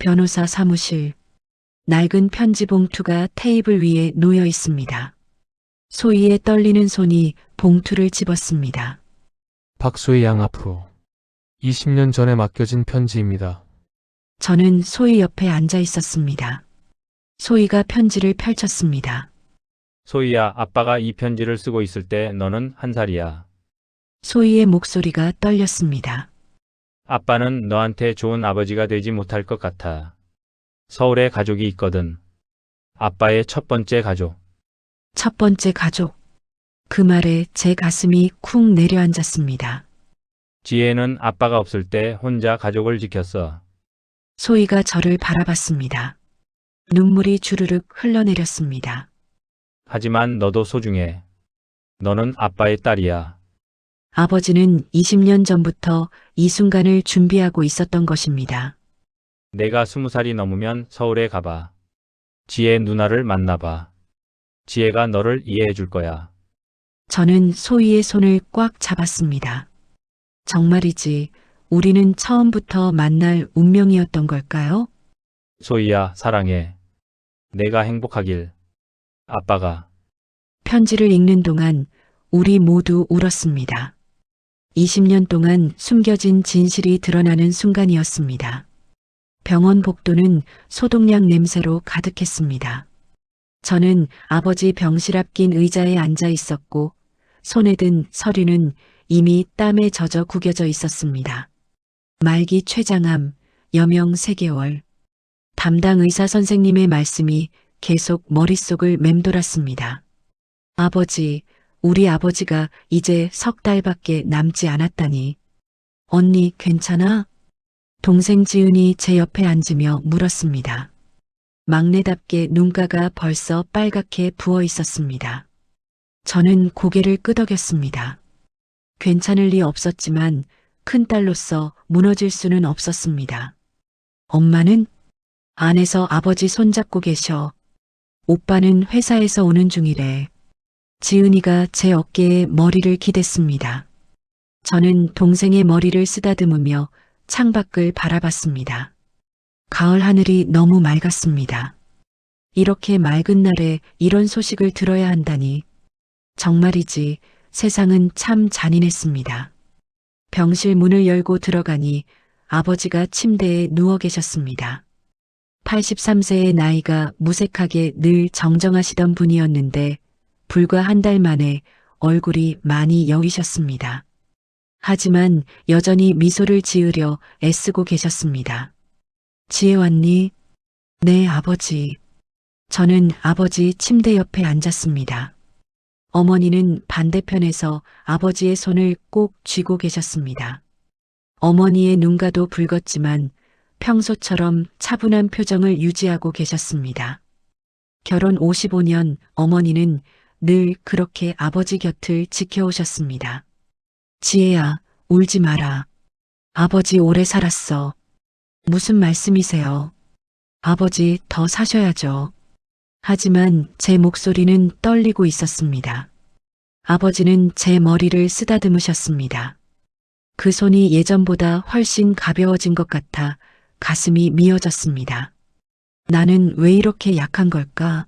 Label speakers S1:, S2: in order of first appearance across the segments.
S1: 변호사 사무실. 낡은 편지 봉투가 테이블 위에 놓여 있습니다. 소희의 떨리는 손이 봉투를 집었습니다.
S2: 박소희 양 앞으로 20년 전에 맡겨진 편지입니다.
S1: 저는 소희 옆에 앉아 있었습니다. 소희가 편지를 펼쳤습니다.
S3: 소희야, 아빠가 이 편지를 쓰고 있을 때 너는 1살이야.
S1: 소희의 목소리가 떨렸습니다.
S3: 아빠는 너한테 좋은 아버지가 되지 못할 것 같아. 서울에 가족이 있거든. 아빠의 첫 번째 가족.
S1: 첫 번째 가족. 그 말에 제 가슴이 쿵 내려앉았습니다.
S3: 지혜는 아빠가 없을 때 혼자 가족을 지켰어.
S1: 소희가 저를 바라봤습니다. 눈물이 주르륵 흘러내렸습니다.
S3: 하지만 너도 소중해. 너는 아빠의 딸이야.
S1: 아버지는 20년 전부터 이 순간을 준비하고 있었던 것입니다.
S3: 내가 20살이 넘으면 서울에 가봐. 지혜 누나를 만나봐. 지혜가 너를 이해해 줄 거야.
S1: 저는 소희의 손을 꽉 잡았습니다. 정말이지, 우리는 처음부터 만날 운명이었던 걸까요?
S3: 소희야, 사랑해. 내가 행복하길. 아빠가.
S1: 편지를 읽는 동안 우리 모두 울었습니다. 20년 동안 숨겨진 진실이 드러나는 순간이었습니다. 병원 복도는 소독약 냄새로 가득했습니다. 저는 아버지 병실 앞 낀 의자에 앉아 있었고 손에 든 서류는 이미 땀에 젖어 구겨져 있었습니다. 말기 췌장암, 여명 3개월. 담당 의사 선생님의 말씀이 계속 머릿속을 맴돌았습니다. 아버지, 우리 아버지가 이제 3달밖에 남지 않았다니. 언니 괜찮아? 동생 지은이 제 옆에 앉으며 물었습니다. 막내답게 눈가가 벌써 빨갛게 부어 있었습니다. 저는 고개를 끄덕였습니다. 괜찮을 리 없었지만 큰딸로서 무너질 수는 없었습니다. 엄마는? 안에서 아버지 손잡고 계셔. 오빠는 회사에서 오는 중이래. 지은이가 제 어깨에 머리를 기댔습니다. 저는 동생의 머리를 쓰다듬으며 창밖을 바라봤습니다. 가을 하늘이 너무 맑았습니다. 이렇게 맑은 날에 이런 소식을 들어야 한다니. 정말이지 세상은 참 잔인했습니다. 병실 문을 열고 들어가니 아버지가 침대에 누워 계셨습니다. 83세의 나이가 무색하게 늘 정정하시던 분이었는데 불과 1달 만에 얼굴이 많이 여위셨습니다. 하지만 여전히 미소를 지으려 애쓰고 계셨습니다. 지혜 왔니? 네, 아버지. 저는 아버지 침대 옆에 앉았습니다. 어머니는 반대편에서 아버지의 손을 꼭 쥐고 계셨습니다. 어머니의 눈가도 붉었지만 평소처럼 차분한 표정을 유지하고 계셨습니다. 결혼 55년 어머니는 늘 그렇게 아버지 곁을 지켜오셨습니다. 지혜야, 울지 마라. 아버지 오래 살았어. 무슨 말씀이세요? 아버지 더 사셔야죠. 하지만 제 목소리는 떨리고 있었습니다. 아버지는 제 머리를 쓰다듬으셨습니다. 그 손이 예전보다 훨씬 가벼워진 것 같아 가슴이 미어졌습니다. 나는 왜 이렇게 약한 걸까?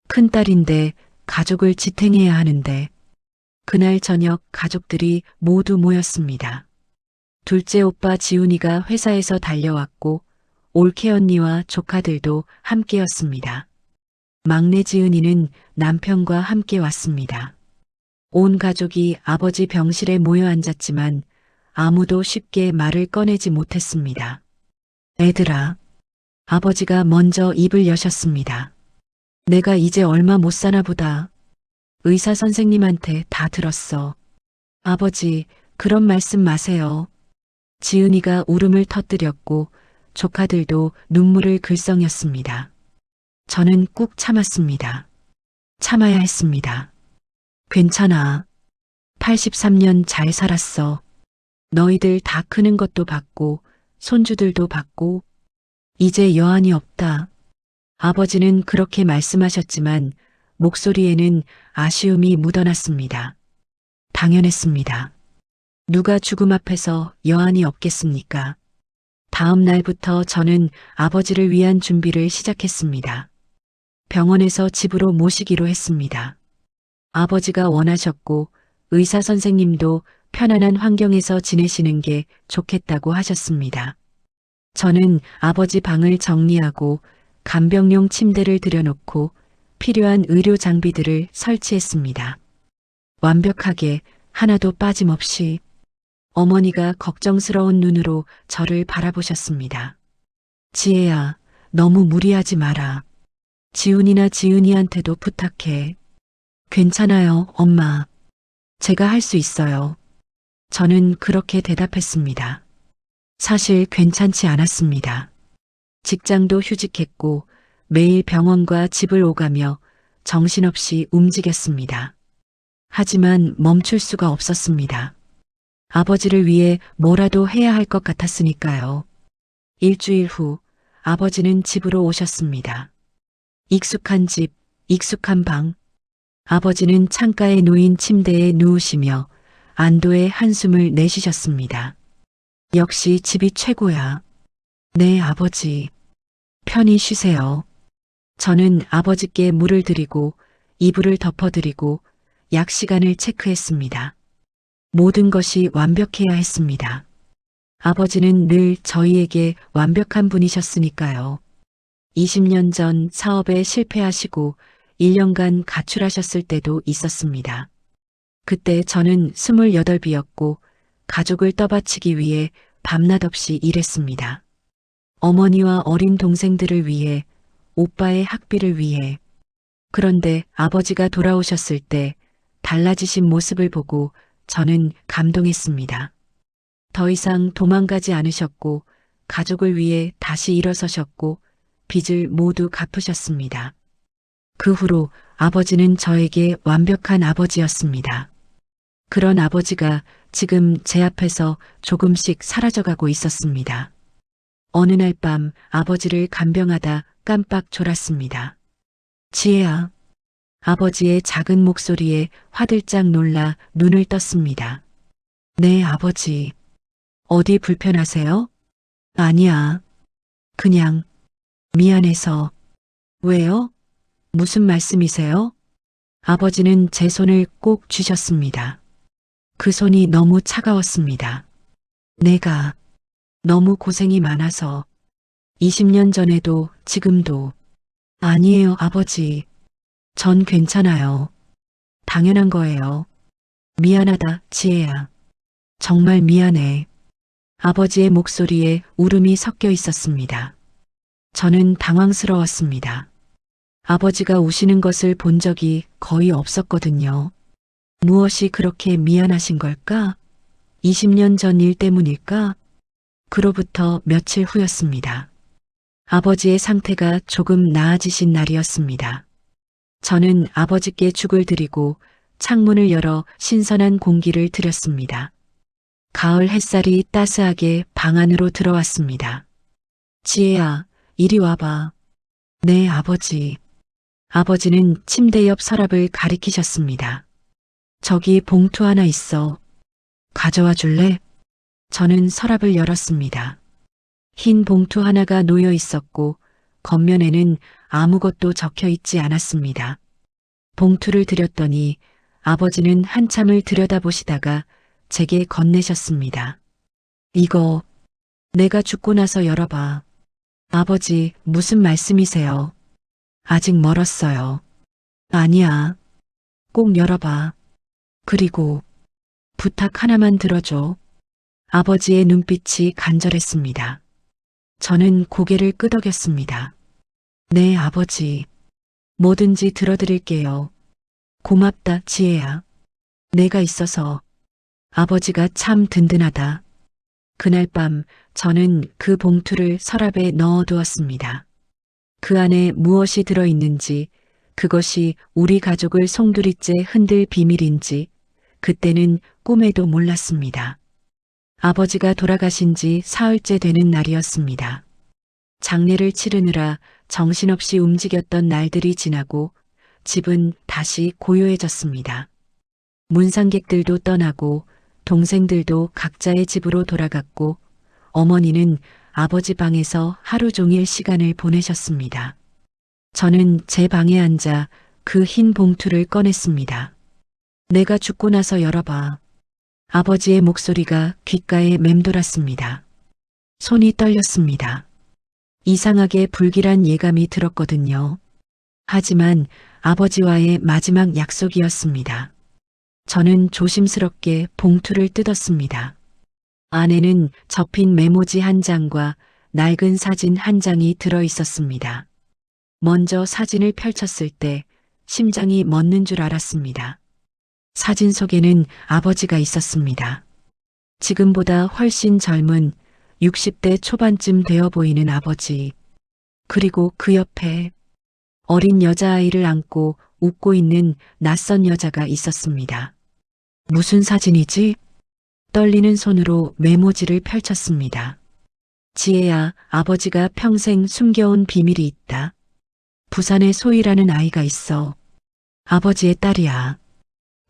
S1: 큰딸인데 가족을 지탱해야 하는데. 그날 저녁 가족들이 모두 모였습니다. 둘째 오빠 지훈이가 회사에서 달려왔고 올케 언니와 조카들도 함께였습니다. 막내 지은이는 남편과 함께 왔습니다. 온 가족이 아버지 병실에 모여 앉았지만 아무도 쉽게 말을 꺼내지 못했습니다. 애들아, 아버지가 먼저 입을 여셨습니다. 내가 이제 얼마 못 사나 보다. 의사 선생님한테 다 들었어. 아버지, 그런 말씀 마세요. 지은이가 울음을 터뜨렸고 조카들도 눈물을 글썽였습니다. 저는 꾹 참았습니다. 참아야 했습니다. 괜찮아. 83년 잘 살았어. 너희들 다 크는 것도 봤고 손주들도 봤고 이제 여한이 없다. 아버지는 그렇게 말씀하셨지만 목소리에는 아쉬움이 묻어났습니다. 당연했습니다. 누가 죽음 앞에서 여한이 없겠습니까? 다음 날부터 저는 아버지를 위한 준비를 시작했습니다. 병원에서 집으로 모시기로 했습니다. 아버지가 원하셨고 의사 선생님도 편안한 환경에서 지내시는 게 좋겠다고 하셨습니다. 저는 아버지 방을 정리하고 간병용 침대를 들여놓고 필요한 의료 장비들을 설치했습니다. 완벽하게 하나도 빠짐없이 어머니가 걱정스러운 눈으로 저를 바라보셨습니다. 지혜야, 너무 무리하지 마라. 지훈이나 지은이한테도 부탁해. 괜찮아요, 엄마. 제가 할 수 있어요. 저는 그렇게 대답했습니다. 사실 괜찮지 않았습니다. 직장도 휴직했고 매일 병원과 집을 오가며 정신없이 움직였습니다. 하지만 멈출 수가 없었습니다. 아버지를 위해 뭐라도 해야 할 것 같았으니까요. 일주일 후 아버지는 집으로 오셨습니다. 익숙한 집, 익숙한 방. 아버지는 창가에 놓인 침대에 누우시며 안도의 한숨을 내쉬셨습니다. 역시 집이 최고야. 네, 아버지. 편히 쉬세요. 저는 아버지께 물을 드리고 이불을 덮어드리고 약 시간을 체크했습니다. 모든 것이 완벽해야 했습니다. 아버지는 늘 저희에게 완벽한 분이셨으니까요. 20년 전 사업에 실패하시고 1년간 가출하셨을 때도 있었습니다. 그때 저는 28이었고 가족을 떠받치기 위해 밤낮 없이 일했습니다. 어머니와 어린 동생들을 위해, 오빠의 학비를 위해. 그런데 아버지가 돌아오셨을 때 달라지신 모습을 보고 저는 감동했습니다. 더 이상 도망가지 않으셨고 가족을 위해 다시 일어서셨고 빚을 모두 갚으셨습니다. 그 후로 아버지는 저에게 완벽한 아버지였습니다. 그런 아버지가 지금 제 앞에서 조금씩 사라져가고 있었습니다. 어느 날 밤 아버지를 간병하다 깜빡 졸았습니다. 지혜야. 아버지의 작은 목소리에 화들짝 놀라 눈을 떴습니다. 네, 아버지. 어디 불편하세요? 아니야. 그냥 미안해서. 왜요? 무슨 말씀이세요? 아버지는 제 손을 꼭 쥐셨습니다. 그 손이 너무 차가웠습니다. 내가 너무 고생이 많아서 20년 전에도 지금도. 아니에요, 아버지. 전 괜찮아요. 당연한 거예요. 미안하다, 지혜야. 정말 미안해. 아버지의 목소리에 울음이 섞여 있었습니다. 저는 당황스러웠습니다. 아버지가 우시는 것을 본 적이 거의 없었거든요. 무엇이 그렇게 미안하신 걸까? 20년 전 일 때문일까? 그로부터 며칠 후였습니다. 아버지의 상태가 조금 나아지신 날이었습니다. 저는 아버지께 죽을 드리고 창문을 열어 신선한 공기를 들였습니다. 가을 햇살이 따스하게 방 안으로 들어왔습니다. 지혜야, 이리 와봐. 네, 아버지. 아버지는 침대 옆 서랍을 가리키셨습니다. 저기 봉투 하나 있어. 가져와 줄래? 저는 서랍을 열었습니다. 흰 봉투 하나가 놓여 있었고 겉면에는 아무것도 적혀 있지 않았습니다. 봉투를 드렸더니 아버지는 한참을 들여다보시다가 제게 건네셨습니다. 이거 내가 죽고 나서 열어봐. 아버지, 무슨 말씀이세요? 아직 멀었어요. 아니야. 꼭 열어봐. 그리고 부탁 하나만 들어줘. 아버지의 눈빛이 간절했습니다. 저는 고개를 끄덕였습니다. 네, 아버지. 뭐든지 들어드릴게요. 고맙다, 지혜야. 내가 있어서. 아버지가 참 든든하다. 그날 밤 저는 그 봉투를 서랍에 넣어두었습니다. 그 안에 무엇이 들어있는지, 그것이 우리 가족을 송두리째 흔들 비밀인지 그때는 꿈에도 몰랐습니다. 아버지가 돌아가신 지 사흘째 되는 날이었습니다. 장례를 치르느라 정신없이 움직였던 날들이 지나고 집은 다시 고요해졌습니다. 문상객들도 떠나고 동생들도 각자의 집으로 돌아갔고 어머니는 아버지 방에서 하루 종일 시간을 보내셨습니다. 저는 제 방에 앉아 그 흰 봉투를 꺼냈습니다. 내가 죽고 나서 열어봐. 아버지의 목소리가 귓가에 맴돌았습니다. 손이 떨렸습니다. 이상하게 불길한 예감이 들었거든요. 하지만 아버지와의 마지막 약속이었습니다. 저는 조심스럽게 봉투를 뜯었습니다. 안에는 접힌 메모지 한 장과 낡은 사진 한 장이 들어 있었습니다. 먼저 사진을 펼쳤을 때 심장이 멎는 줄 알았습니다. 사진 속에는 아버지가 있었습니다. 지금보다 훨씬 젊은 60대 초반쯤 되어 보이는 아버지. 그리고 그 옆에 어린 여자아이를 안고 웃고 있는 낯선 여자가 있었습니다. 무슨 사진이지? 떨리는 손으로 메모지를 펼쳤습니다. 지혜야, 아버지가 평생 숨겨온 비밀이 있다. 부산에 소희라는 아이가 있어. 아버지의 딸이야.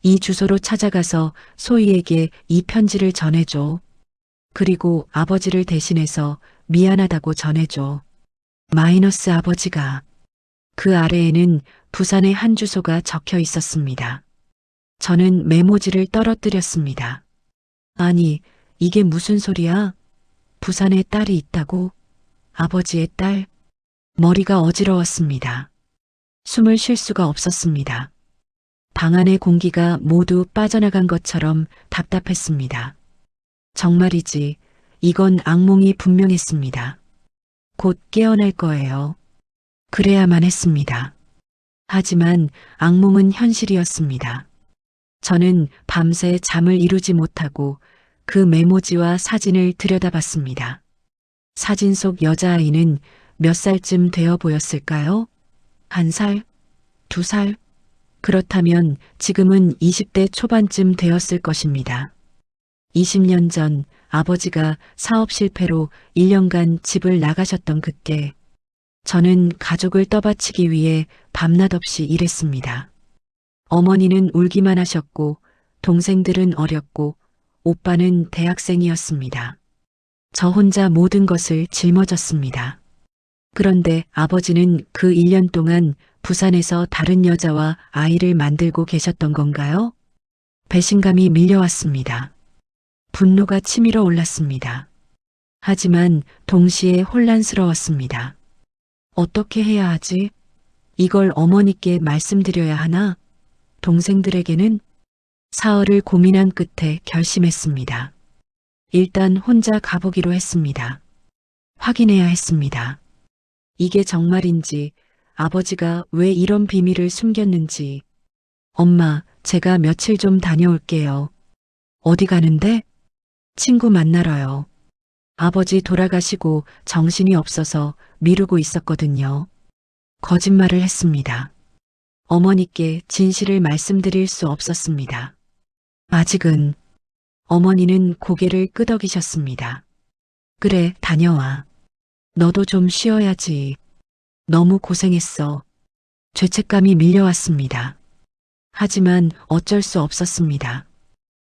S1: 이 주소로 찾아가서 소희에게 이 편지를 전해줘. 그리고 아버지를 대신해서 미안하다고 전해줘. 마이너스 아버지가. 그 아래에는 부산의 한 주소가 적혀 있었습니다. 저는 메모지를 떨어뜨렸습니다. 아니, 이게 무슨 소리야? 부산에 딸이 있다고? 아버지의 딸? 머리가 어지러웠습니다. 숨을 쉴 수가 없었습니다. 방 안의 공기가 모두 빠져나간 것처럼 답답했습니다. 정말이지, 이건 악몽이 분명했습니다. 곧 깨어날 거예요. 그래야만 했습니다. 하지만 악몽은 현실이었습니다. 저는 밤새 잠을 이루지 못하고 그 메모지와 사진을 들여다봤습니다. 사진 속 여자아이는 몇 살쯤 되어 보였을까요? 1살? 2살? 그렇다면 지금은 20대 초반쯤 되었을 것입니다. 20년 전 아버지가 사업 실패로 1년간 집을 나가셨던 그때 저는 가족을 떠받치기 위해 밤낮 없이 일했습니다. 어머니는 울기만 하셨고 동생들은 어렸고 오빠는 대학생이었습니다. 저 혼자 모든 것을 짊어졌습니다. 그런데 아버지는 그 1년 동안 부산에서 다른 여자와 아이를 만들고 계셨던 건가요? 배신감이 밀려왔습니다. 분노가 치밀어 올랐습니다. 하지만 동시에 혼란스러웠습니다. 어떻게 해야 하지? 이걸 어머니께 말씀드려야 하나? 동생들에게는? 사흘을 고민한 끝에 결심했습니다. 일단 혼자 가보기로 했습니다. 확인해야 했습니다. 이게 정말인지, 아버지가 왜 이런 비밀을 숨겼는지. 엄마, 제가 며칠 좀 다녀올게요. 어디 가는데? 친구 만나러요. 아버지 돌아가시고 정신이 없어서 미루고 있었거든요. 거짓말을 했습니다. 어머니께 진실을 말씀드릴 수 없었습니다. 아직은. 어머니는 고개를 끄덕이셨습니다. 그래, 다녀와. 너도 좀 쉬어야지. 너무 고생했어. 죄책감이 밀려왔습니다. 하지만 어쩔 수 없었습니다.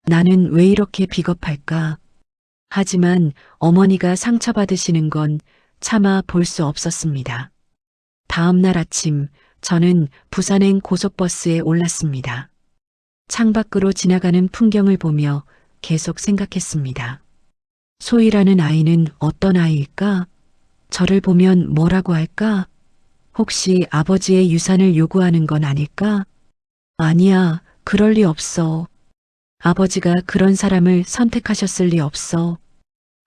S1: 나는 왜 이렇게 비겁할까? 하지만 어머니가 상처받으시는 건 차마 볼 수 없었습니다. 다음 날 아침 저는 부산행 고속버스에 올랐습니다. 창밖으로 지나가는 풍경을 보며 계속 생각했습니다. 소희라는 아이는 어떤 아이일까? 저를 보면 뭐라고 할까? 혹시 아버지의 유산을 요구하는 건 아닐까? 아니야, 그럴 리 없어. 아버지가 그런 사람을 선택하셨을 리 없어.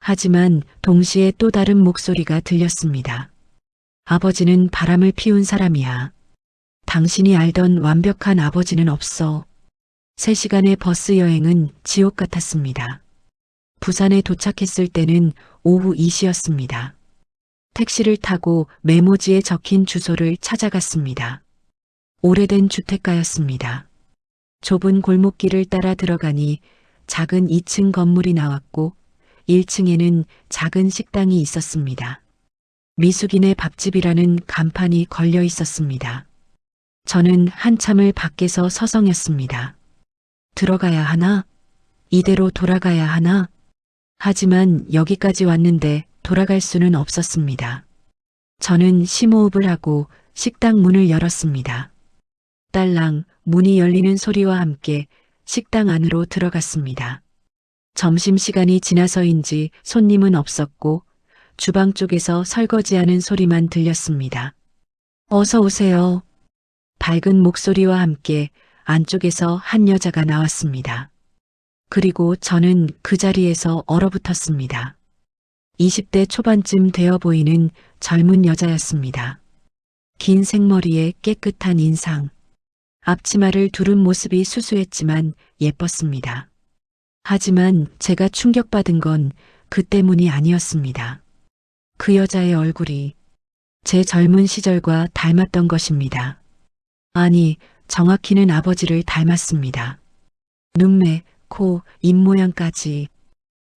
S1: 하지만 동시에 또 다른 목소리가 들렸습니다. 아버지는 바람을 피운 사람이야. 당신이 알던 완벽한 아버지는 없어. 3시간의 버스 여행은 지옥 같았습니다. 부산에 도착했을 때는 오후 2시였습니다. 택시를 타고 메모지에 적힌 주소를 찾아갔습니다. 오래된 주택가였습니다. 좁은 골목길을 따라 들어가니 작은 2층 건물이 나왔고 1층에는 작은 식당이 있었습니다. 미숙인의 밥집이라는 간판이 걸려 있었습니다. 저는 한참을 밖에서 서성였습니다. 들어가야 하나? 이대로 돌아가야 하나? 하지만 여기까지 왔는데 돌아갈 수는 없었습니다. 저는 심호흡을 하고 식당 문을 열었습니다. 딸랑 문이 열리는 소리와 함께 식당 안으로 들어갔습니다. 점심시간이 지나서인지 손님은 없었고 주방 쪽에서 설거지하는 소리만 들렸습니다. 어서 오세요. 밝은 목소리와 함께 안쪽에서 한 여자가 나왔습니다. 그리고 저는 그 자리에서 얼어붙었습니다. 20대 초반쯤 되어 보이는 젊은 여자였습니다. 긴 생머리에 깨끗한 인상, 앞치마를 두른 모습이 수수했지만 예뻤습니다. 하지만 제가 충격받은 건 그 때문이 아니었습니다. 그 여자의 얼굴이 제 젊은 시절과 닮았던 것입니다. 아니, 정확히는 아버지를 닮았습니다. 눈매, 코, 입모양까지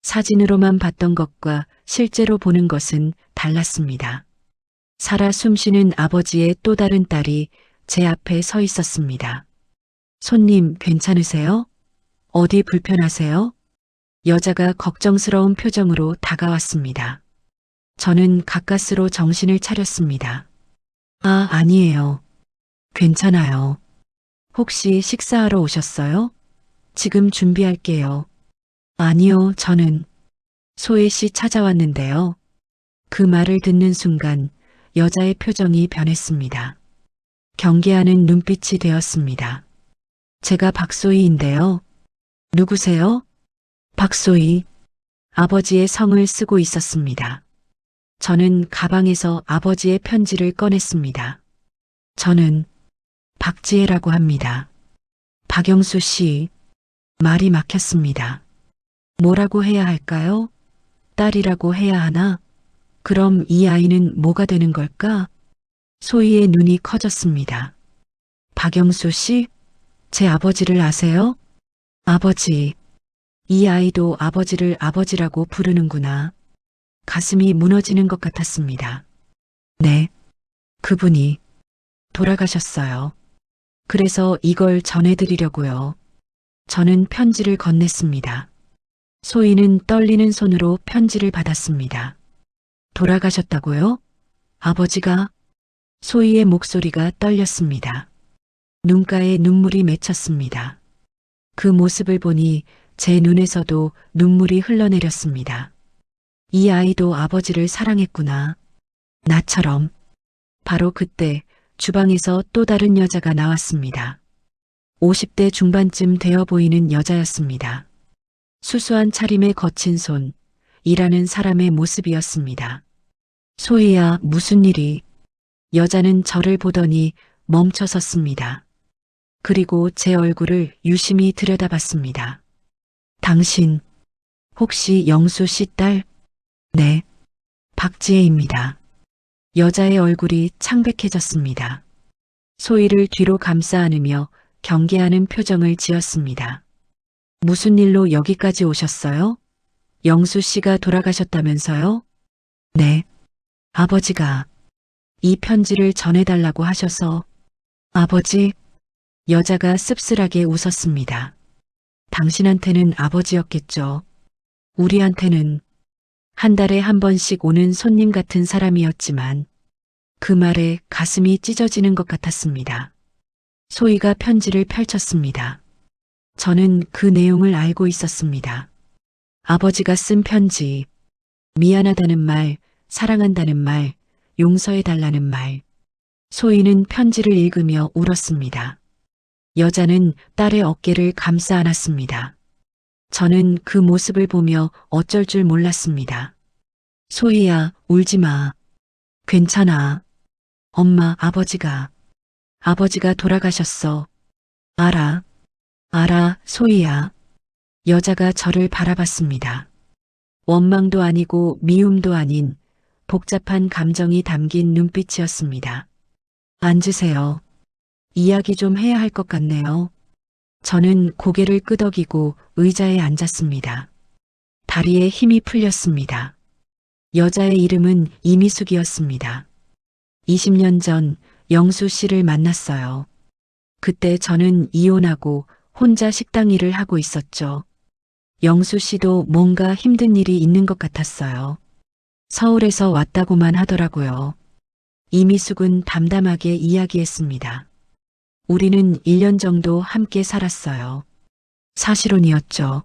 S1: 사진으로만 봤던 것과 실제로 보는 것은 달랐습니다. 살아 숨쉬는 아버지의 또 다른 딸이 제 앞에 서 있었습니다. 손님 괜찮으세요? 어디 불편하세요? 여자가 걱정스러운 표정으로 다가왔습니다. 저는 가까스로 정신을 차렸습니다. 아, 아니에요. 괜찮아요. 혹시 식사하러 오셨어요? 지금 준비할게요. 아니요, 저는 소혜 씨 찾아왔는데요. 그 말을 듣는 순간 여자의 표정이 변했습니다. 경계하는 눈빛이 되었습니다. 제가 박소희인데요. 누구세요? 박소희. 아버지의 성을 쓰고 있었습니다. 저는 가방에서 아버지의 편지를 꺼냈습니다. 저는 박지혜라고 합니다. 박영수 씨. 말이 막혔습니다. 뭐라고 해야 할까요? 딸이라고 해야 하나? 그럼 이 아이는 뭐가 되는 걸까? 소희의 눈이 커졌습니다. 박영수 씨? 제 아버지를 아세요? 아버지. 이 아이도 아버지를 아버지라고 부르는구나. 가슴이 무너지는 것 같았습니다. 네. 그분이 돌아가셨어요. 그래서 이걸 전해드리려고요. 저는 편지를 건넸습니다. 소희는 떨리는 손으로 편지를 받았습니다. 돌아가셨다고요? 아버지가? 소희의 목소리가 떨렸습니다. 눈가에 눈물이 맺혔습니다. 그 모습을 보니 제 눈에서도 눈물이 흘러내렸습니다. 이 아이도 아버지를 사랑했구나. 나처럼. 바로 그때 주방에서 또 다른 여자가 나왔습니다. 50대 중반쯤 되어 보이는 여자였습니다. 수수한 차림에 거친 손, 일하는 사람의 모습이었습니다. 소희야, 무슨 일이? 여자는 저를 보더니 멈춰 섰습니다. 그리고 제 얼굴을 유심히 들여다봤습니다. 당신, 혹시 영수 씨 딸? 네, 박지혜입니다. 여자의 얼굴이 창백해졌습니다. 소희를 뒤로 감싸 안으며 경계하는 표정을 지었습니다. 무슨 일로 여기까지 오셨어요? 영수 씨가 돌아가셨다면서요? 네, 아버지가 이 편지를 전해달라고 하셔서. 아버지? 여자가 씁쓸하게 웃었습니다. 당신한테는 아버지였겠죠. 우리한테는 한 달에 한 번씩 오는 손님 같은 사람이었지만 그 말에 가슴이 찢어지는 것 같았습니다. 소희가 편지를 펼쳤습니다. 저는 그 내용을 알고 있었습니다. 아버지가 쓴 편지, 미안하다는 말, 사랑한다는 말, 용서해달라는 말. 소희는 편지를 읽으며 울었습니다. 여자는 딸의 어깨를 감싸 안았습니다. 저는 그 모습을 보며 어쩔 줄 몰랐습니다. 소희야, 울지 마. 괜찮아. 엄마, 아버지가 돌아가셨어. 알아. 알아, 소희야. 여자가 저를 바라봤습니다. 원망도 아니고 미움도 아닌 복잡한 감정이 담긴 눈빛이었습니다. 앉으세요. 이야기 좀 해야 할 것 같네요. 저는 고개를 끄덕이고 의자에 앉았습니다. 다리에 힘이 풀렸습니다. 여자의 이름은 이미숙이었습니다. 20년 전 영수 씨를 만났어요. 그때 저는 이혼하고 혼자 식당 일을 하고 있었죠. 영수 씨도 뭔가 힘든 일이 있는 것 같았어요. 서울에서 왔다고만 하더라고요. 이미숙은 담담하게 이야기했습니다. 우리는 1년 정도 함께 살았어요. 사실혼이었죠.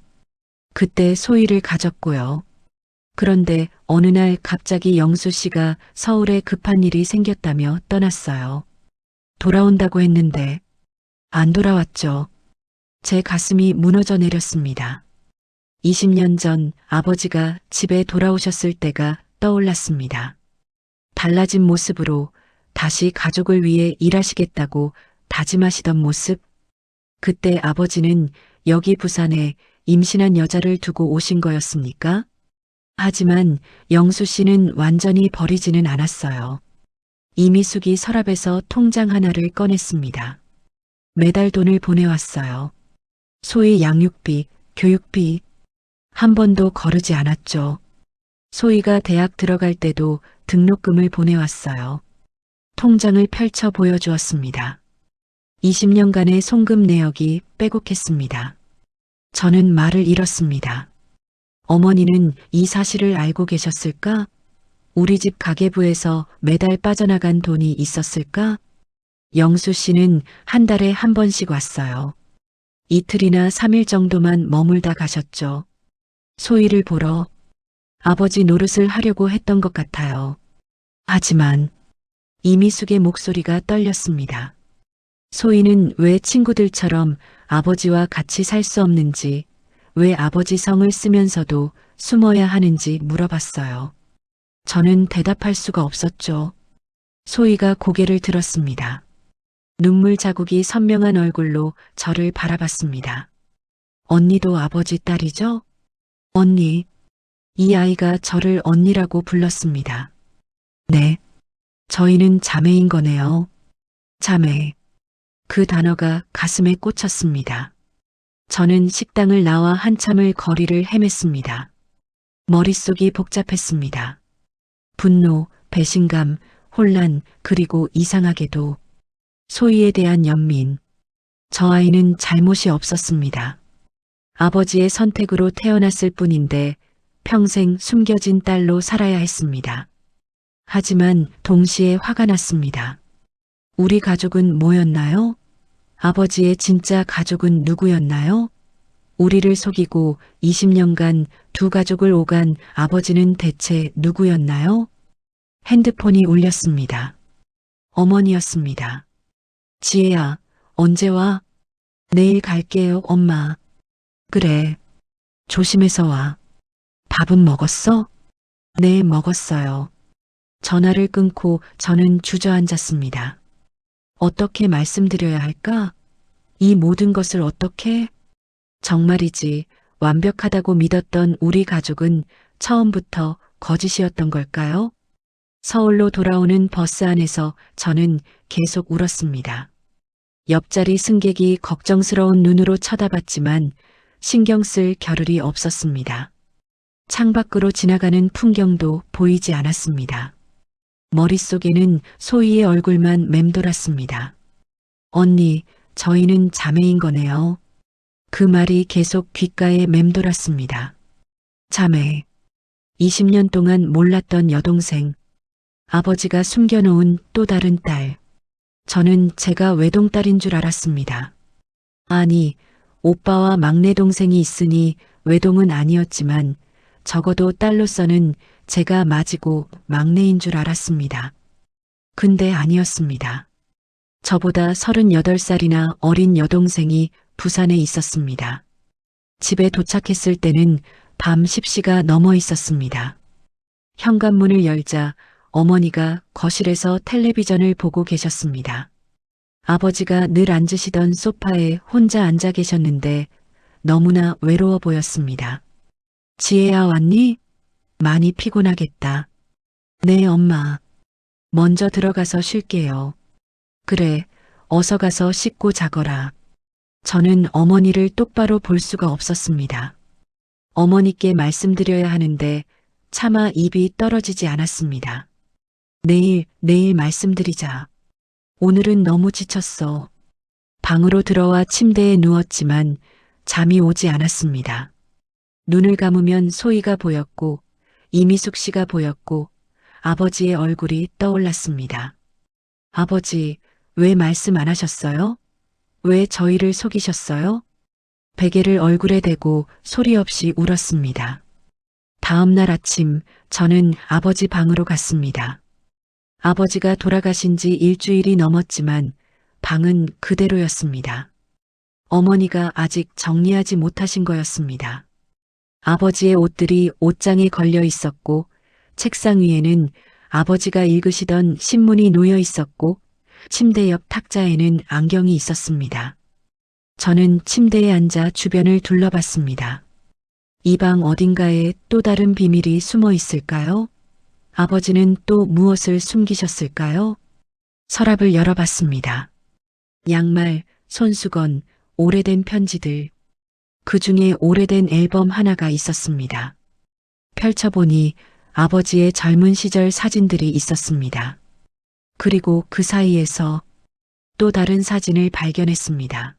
S1: 그때 소희를 가졌고요. 그런데 어느 날 갑자기 영수 씨가 서울에 급한 일이 생겼다며 떠났어요. 돌아온다고 했는데 안 돌아왔죠. 제 가슴이 무너져 내렸습니다. 20년 전 아버지가 집에 돌아오셨을 때가 떠올랐습니다. 달라진 모습으로 다시 가족을 위해 일하시겠다고 다짐하시던 모습. 그때 아버지는 여기 부산에 임신한 여자를 두고 오신 거였습니까? 하지만 영수 씨는 완전히 버리지는 않았어요. 이미숙이 서랍에서 통장 하나를 꺼냈습니다. 매달 돈을 보내왔어요. 소희 양육비, 교육비. 한 번도 거르지 않았죠. 소희가 대학 들어갈 때도 등록금을 보내왔어요. 통장을 펼쳐 보여주었습니다. 20년간의 송금 내역이 빼곡했습니다. 저는 말을 잃었습니다. 어머니는 이 사실을 알고 계셨을까? 우리 집 가계부에서 매달 빠져나간 돈이 있었을까? 영수 씨는 한 달에 한 번씩 왔어요. 이틀이나 3일 정도만 머물다 가셨죠. 소희를 보러 아버지 노릇을 하려고 했던 것 같아요. 하지만 이미숙의 목소리가 떨렸습니다. 소희는 왜 친구들처럼 아버지와 같이 살 수 없는지, 왜 아버지 성을 쓰면서도 숨어야 하는지 물어봤어요. 저는 대답할 수가 없었죠. 소희가 고개를 들었습니다. 눈물 자국이 선명한 얼굴로 저를 바라봤습니다. 언니도 아버지 딸이죠? 언니. 이 아이가 저를 언니라고 불렀습니다. 네. 저희는 자매인 거네요. 자매. 그 단어가 가슴에 꽂혔습니다. 저는 식당을 나와 한참을 거리를 헤맸습니다. 머릿속이 복잡했습니다. 분노, 배신감, 혼란, 그리고 이상하게도 소희에 대한 연민. 저 아이는 잘못이 없었습니다. 아버지의 선택으로 태어났을 뿐인데 평생 숨겨진 딸로 살아야 했습니다. 하지만 동시에 화가 났습니다. 우리 가족은 뭐였나요? 아버지의 진짜 가족은 누구였나요? 우리를 속이고 20년간 두 가족을 오간 아버지는 대체 누구였나요? 핸드폰이 울렸습니다. 어머니였습니다. 지혜야, 언제 와? 내일 갈게요, 엄마. 그래. 조심해서 와. 밥은 먹었어? 네, 먹었어요. 전화를 끊고 저는 주저앉았습니다. 어떻게 말씀드려야 할까? 이 모든 것을 어떻게? 정말이지 완벽하다고 믿었던 우리 가족은 처음부터 거짓이었던 걸까요? 서울로 돌아오는 버스 안에서 저는 계속 울었습니다. 옆자리 승객이 걱정스러운 눈으로 쳐다봤지만 신경 쓸 겨를이 없었습니다. 창밖으로 지나가는 풍경도 보이지 않았습니다. 머릿속에는 소희의 얼굴만 맴돌았습니다. 언니, 저희는 자매인 거네요. 그 말이 계속 귓가에 맴돌았습니다. 자매. 20년 동안 몰랐던 여동생. 아버지가 숨겨놓은 또 다른 딸. 저는 제가 외동딸인 줄 알았습니다. 아니, 오빠와 막내 동생이 있으니 외동은 아니었지만 적어도 딸로서는 제가 맞이고 막내인 줄 알았습니다. 근데 아니었습니다. 저보다 38살이나 어린 여동생이 부산에 있었습니다. 집에 도착했을 때는 밤 10시가 넘어 있었습니다. 현관문을 열자 어머니가 거실에서 텔레비전을 보고 계셨습니다. 아버지가 늘 앉으시던 소파에 혼자 앉아 계셨는데 너무나 외로워 보였습니다. 지혜야, 왔니? 많이 피곤하겠다. 네, 엄마. 먼저 들어가서 쉴게요. 그래, 어서 가서 씻고 자거라. 저는 어머니를 똑바로 볼 수가 없었습니다. 어머니께 말씀드려야 하는데 차마 입이 떨어지지 않았습니다. 내일 말씀드리자. 오늘은 너무 지쳤어. 방으로 들어와 침대에 누웠지만 잠이 오지 않았습니다. 눈을 감으면 소희가 보였고 이미숙 씨가 보였고 아버지의 얼굴이 떠올랐습니다. 아버지, 왜 말씀 안 하셨어요? 왜 저희를 속이셨어요? 베개를 얼굴에 대고 소리 없이 울었습니다. 다음 날 아침 저는 아버지 방으로 갔습니다. 아버지가 돌아가신 지 일주일이 넘었지만 방은 그대로였습니다. 어머니가 아직 정리하지 못하신 거였습니다. 아버지의 옷들이 옷장에 걸려 있었고 책상 위에는 아버지가 읽으시던 신문이 놓여 있었고 침대 옆 탁자에는 안경이 있었습니다. 저는 침대에 앉아 주변을 둘러봤습니다. 이 방 어딘가에 또 다른 비밀이 숨어 있을까요? 아버지는 또 무엇을 숨기셨을까요? 서랍을 열어봤습니다. 양말, 손수건, 오래된 편지들. 그 중에 오래된 앨범 하나가 있었습니다. 펼쳐보니 아버지의 젊은 시절 사진들이 있었습니다. 그리고 그 사이에서 또 다른 사진을 발견했습니다.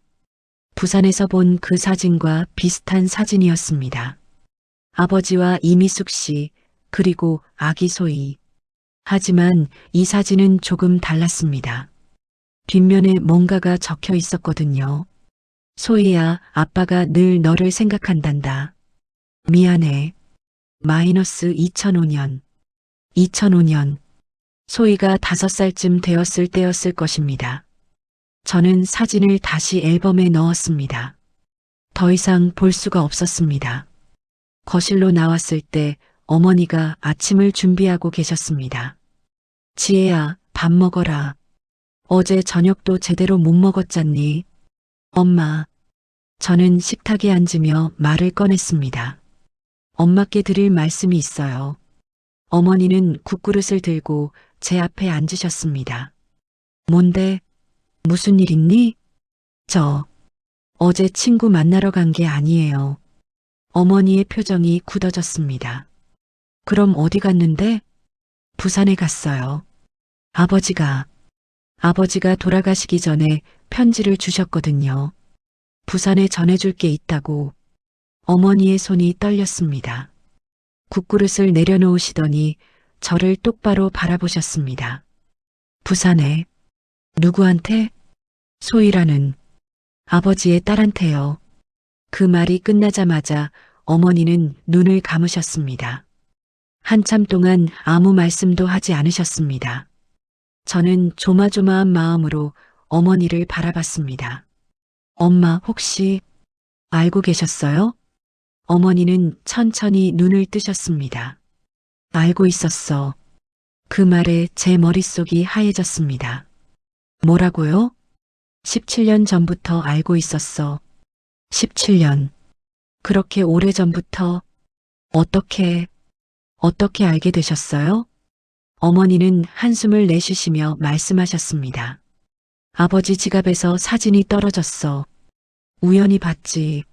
S1: 부산에서 본 그 사진과 비슷한 사진이었습니다. 아버지와 이미숙 씨, 그리고 아기 소희. 하지만 이 사진은 조금 달랐습니다. 뒷면에 뭔가가 적혀 있었거든요. 소희야, 아빠가 늘 너를 생각한단다. 미안해. 마이너스 2005년. 2005년. 소희가 5살쯤 되었을 때였을 것입니다. 저는 사진을 다시 앨범에 넣었습니다. 더 이상 볼 수가 없었습니다. 거실로 나왔을 때 어머니가 아침을 준비하고 계셨습니다. 지혜야, 밥 먹어라. 어제 저녁도 제대로 못 먹었잖니. 엄마. 저는 식탁에 앉으며 말을 꺼냈습니다. 엄마께 드릴 말씀이 있어요. 어머니는 국그릇을 들고 제 앞에 앉으셨습니다. 뭔데? 무슨 일 있니? 어제 친구 만나러 간 게 아니에요. 어머니의 표정이 굳어졌습니다. 그럼 어디 갔는데? 부산에 갔어요. 아버지가 돌아가시기 전에 편지를 주셨거든요. 부산에 전해줄 게 있다고. 어머니의 손이 떨렸습니다. 국그릇을 내려놓으시더니 저를 똑바로 바라보셨습니다. 부산에? 누구한테? 소희라는 아버지의 딸한테요. 그 말이 끝나자마자 어머니는 눈을 감으셨습니다. 한참 동안 아무 말씀도 하지 않으셨습니다. 저는 조마조마한 마음으로 어머니를 바라봤습니다. 엄마 혹시 알고 계셨어요? 어머니는 천천히 눈을 뜨셨습니다. 알고 있었어. 그 말에 제 머릿속이 하얘졌습니다. 뭐라고요? 17년 전부터 알고 있었어. 17년. 그렇게 오래전부터 어떻게 알게 되셨어요? 어머니는 한숨을 내쉬시며 말씀하셨습니다. 아버지 지갑에서 사진이 떨어졌어. 우연히 봤지.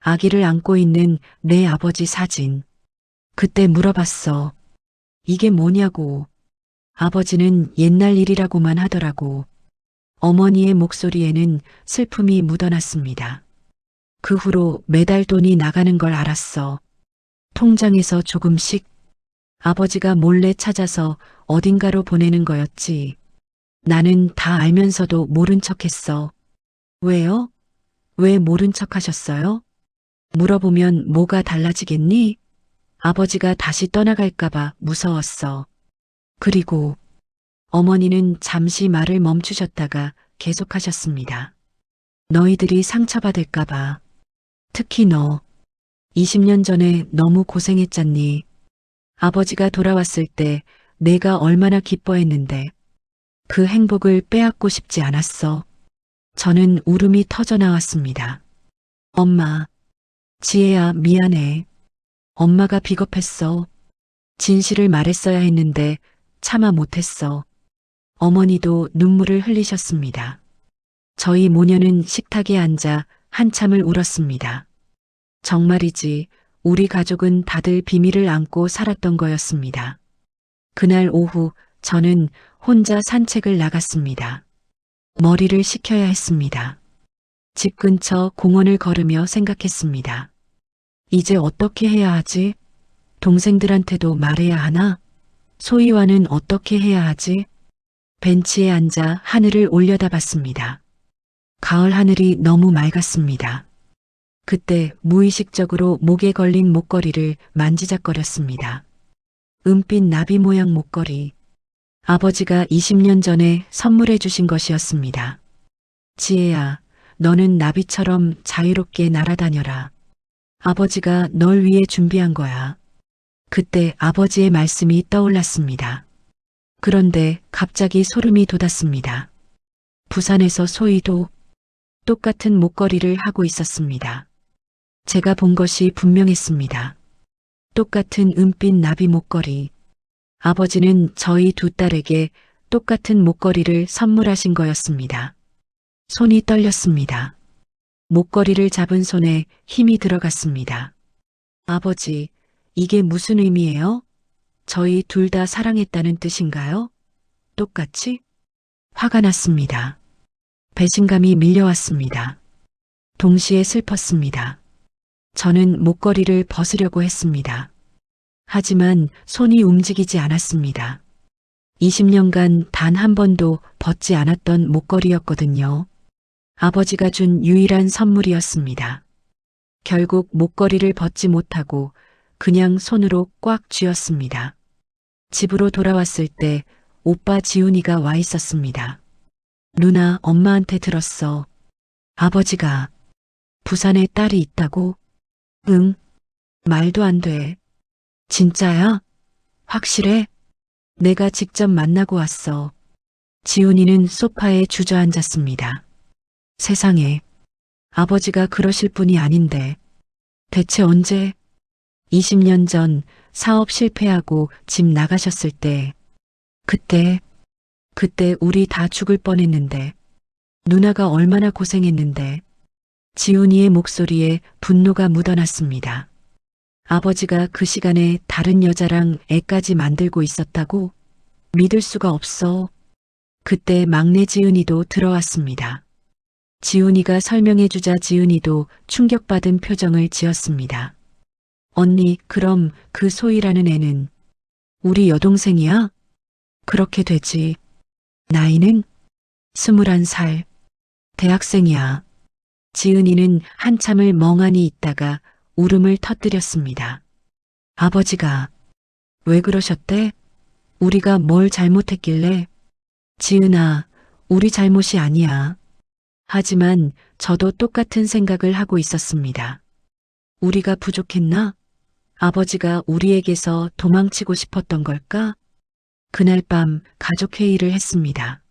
S1: 아기를 안고 있는 내 아버지 사진. 그때 물어봤어. 이게 뭐냐고. 아버지는 옛날 일이라고만 하더라고. 어머니의 목소리에는 슬픔이 묻어났습니다. 그 후로 매달 돈이 나가는 걸 알았어. 통장에서 조금씩. 아버지가 몰래 찾아서 어딘가로 보내는 거였지. 나는 다 알면서도 모른 척했어. 왜요? 왜 모른 척 하셨어요? 물어보면 뭐가 달라지겠니? 아버지가 다시 떠나갈까봐 무서웠어. 그리고 어머니는 잠시 말을 멈추셨다가 계속하셨습니다. 너희들이 상처받을까봐. 특히 너. 20년 전에 너무 고생했잖니. 아버지가 돌아왔을 때 내가 얼마나 기뻐했는데 그 행복을 빼앗고 싶지 않았어. 저는 울음이 터져 나왔습니다. 엄마, 지혜야 미안해. 엄마가 비겁했어. 진실을 말했어야 했는데 차마 못했어. 어머니도 눈물을 흘리셨습니다. 저희 모녀는 식탁에 앉아 한참을 울었습니다. 정말이지 우리 가족은 다들 비밀을 안고 살았던 거였습니다. 그날 오후 저는 혼자 산책을 나갔습니다. 머리를 식혀야 했습니다. 집 근처 공원을 걸으며 생각했습니다. 이제 어떻게 해야 하지? 동생들한테도 말해야 하나? 소희와는 어떻게 해야 하지? 벤치에 앉아 하늘을 올려다봤습니다. 가을 하늘이 너무 맑았습니다. 그때 무의식적으로 목에 걸린 목걸이를 만지작거렸습니다. 은빛 나비 모양 목걸이. 아버지가 20년 전에 선물해 주신 것이었습니다. 지혜야, 너는 나비처럼 자유롭게 날아다녀라. 아버지가 널 위해 준비한 거야. 그때 아버지의 말씀이 떠올랐습니다. 그런데 갑자기 소름이 돋았습니다. 부산에서 소희도 똑같은 목걸이를 하고 있었습니다. 제가 본 것이 분명했습니다. 똑같은 은빛 나비 목걸이. 아버지는 저희 두 딸에게 똑같은 목걸이를 선물하신 거였습니다. 손이 떨렸습니다. 목걸이를 잡은 손에 힘이 들어갔습니다. 아버지, 이게 무슨 의미예요? 저희 둘 다 사랑했다는 뜻인가요? 똑같이? 화가 났습니다. 배신감이 밀려왔습니다. 동시에 슬펐습니다. 저는 목걸이를 벗으려고 했습니다. 하지만 손이 움직이지 않았습니다. 20년간 단 한 번도 벗지 않았던 목걸이였거든요. 아버지가 준 유일한 선물이었습니다. 결국 목걸이를 벗지 못하고 그냥 손으로 꽉 쥐었습니다. 집으로 돌아왔을 때 오빠 지훈이가 와 있었습니다. 누나, 엄마한테 들었어. 아버지가 부산에 딸이 있다고? 응. 말도 안 돼. 진짜야? 확실해? 내가 직접 만나고 왔어. 지훈이는 소파에 주저앉았습니다. 세상에, 아버지가 그러실 분이 아닌데. 대체 언제? 20년 전 사업 실패하고 집 나가셨을 때. 그때 우리 다 죽을 뻔했는데. 누나가 얼마나 고생했는데. 지훈이의 목소리에 분노가 묻어났습니다. 아버지가 그 시간에 다른 여자랑 애까지 만들고 있었다고? 믿을 수가 없어. 그때 막내 지은이도 들어왔습니다. 지훈이가 설명해주자 지은이도 충격받은 표정을 지었습니다. 언니, 그럼 그 소희라는 애는 우리 여동생이야? 그렇게 되지. 나이는 21살. 대학생이야. 지은이는 한참을 멍하니 있다가 울음을 터뜨렸습니다. 아버지가 왜 그러셨대? 우리가 뭘 잘못했길래? 지은아, 우리 잘못이 아니야. 하지만 저도 똑같은 생각을 하고 있었습니다. 우리가 부족했나? 아버지가 우리에게서 도망치고 싶었던 걸까? 그날 밤 가족회의를 했습니다.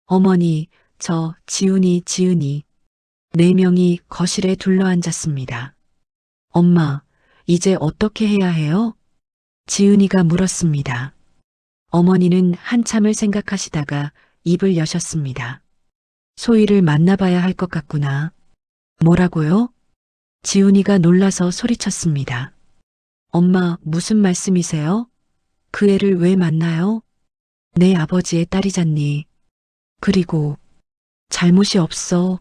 S1: 어머니, 저, 지훈이, 지은이. 4명이 거실에 둘러앉았습니다. 엄마, 이제 어떻게 해야 해요? 지은이가 물었습니다. 어머니는 한참을 생각하시다가 입을 여셨습니다. 소희를 만나봐야 할 것 같구나. 뭐라고요? 지훈이가 놀라서 소리쳤습니다. 엄마, 무슨 말씀이세요? 그 애를 왜 만나요? 내 아버지의 딸이잖니. 그리고 잘못이 없어.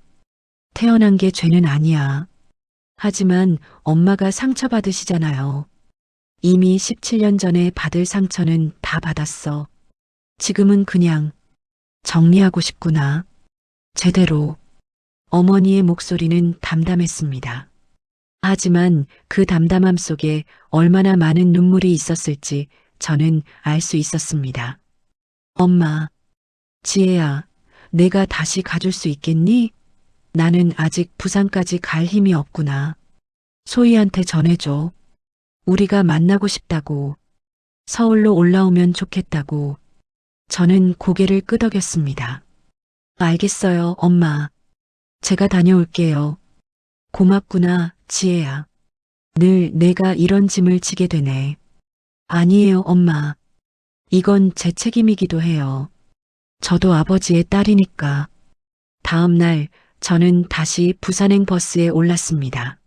S1: 태어난 게 죄는 아니야. 하지만 엄마가 상처받으시잖아요. 이미 17년 전에 받을 상처는 다 받았어. 지금은 그냥 정리하고 싶구나. 제대로. 어머니의 목소리는 담담했습니다. 하지만 그 담담함 속에 얼마나 많은 눈물이 있었을지 저는 알 수 있었습니다. 엄마, 지혜야, 내가 다시 가줄 수 있겠니? 나는 아직 부산까지 갈 힘이 없구나. 소희한테 전해줘. 우리가 만나고 싶다고. 서울로 올라오면 좋겠다고. 저는 고개를 끄덕였습니다. 알겠어요, 엄마. 제가 다녀올게요. 고맙구나, 지혜야. 늘 내가 이런 짐을 지게 되네. 아니에요, 엄마. 이건 제 책임이기도 해요. 저도 아버지의 딸이니까. 다음 날 저는 다시 부산행 버스에 올랐습니다.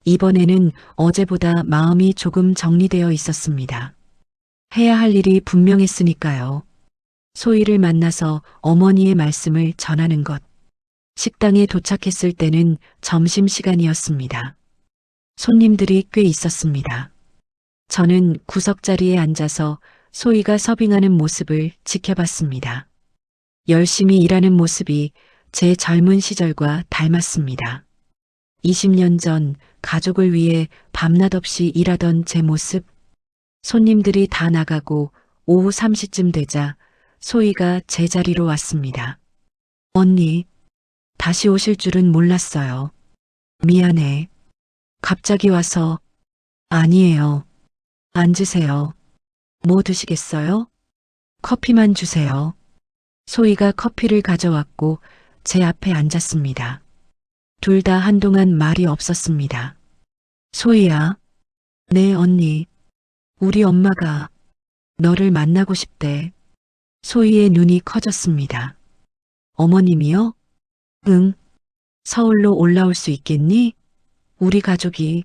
S1: 이번에는 어제보다 마음이 조금 정리되어 있었습니다. 해야 할 일이 분명했으니까요. 소희를 만나서 어머니의 말씀을 전하는 것. 식당에 도착했을 때는 점심시간이었습니다. 손님들이 꽤 있었습니다. 저는 구석자리에 앉아서 소희가 서빙하는 모습을 지켜봤습니다. 열심히 일하는 모습이 제 젊은 시절과 닮았습니다. 20년 전 가족을 위해 밤낮 없이 일하던 제 모습. 손님들이 다 나가고 오후 3시쯤 되자 소희가 제 자리로 왔습니다. 언니, 다시 오실 줄은 몰랐어요. 미안해. 갑자기 와서. 아니에요. 앉으세요. 뭐 드시겠어요? 커피만 주세요. 소희가 커피를 가져왔고 제 앞에 앉았습니다. 둘 다 한동안 말이 없었습니다. 소희야. 네, 언니. 우리 엄마가 너를 만나고 싶대. 소희의 눈이 커졌습니다. 어머님이요? 응. 서울로 올라올 수 있겠니? 우리 가족이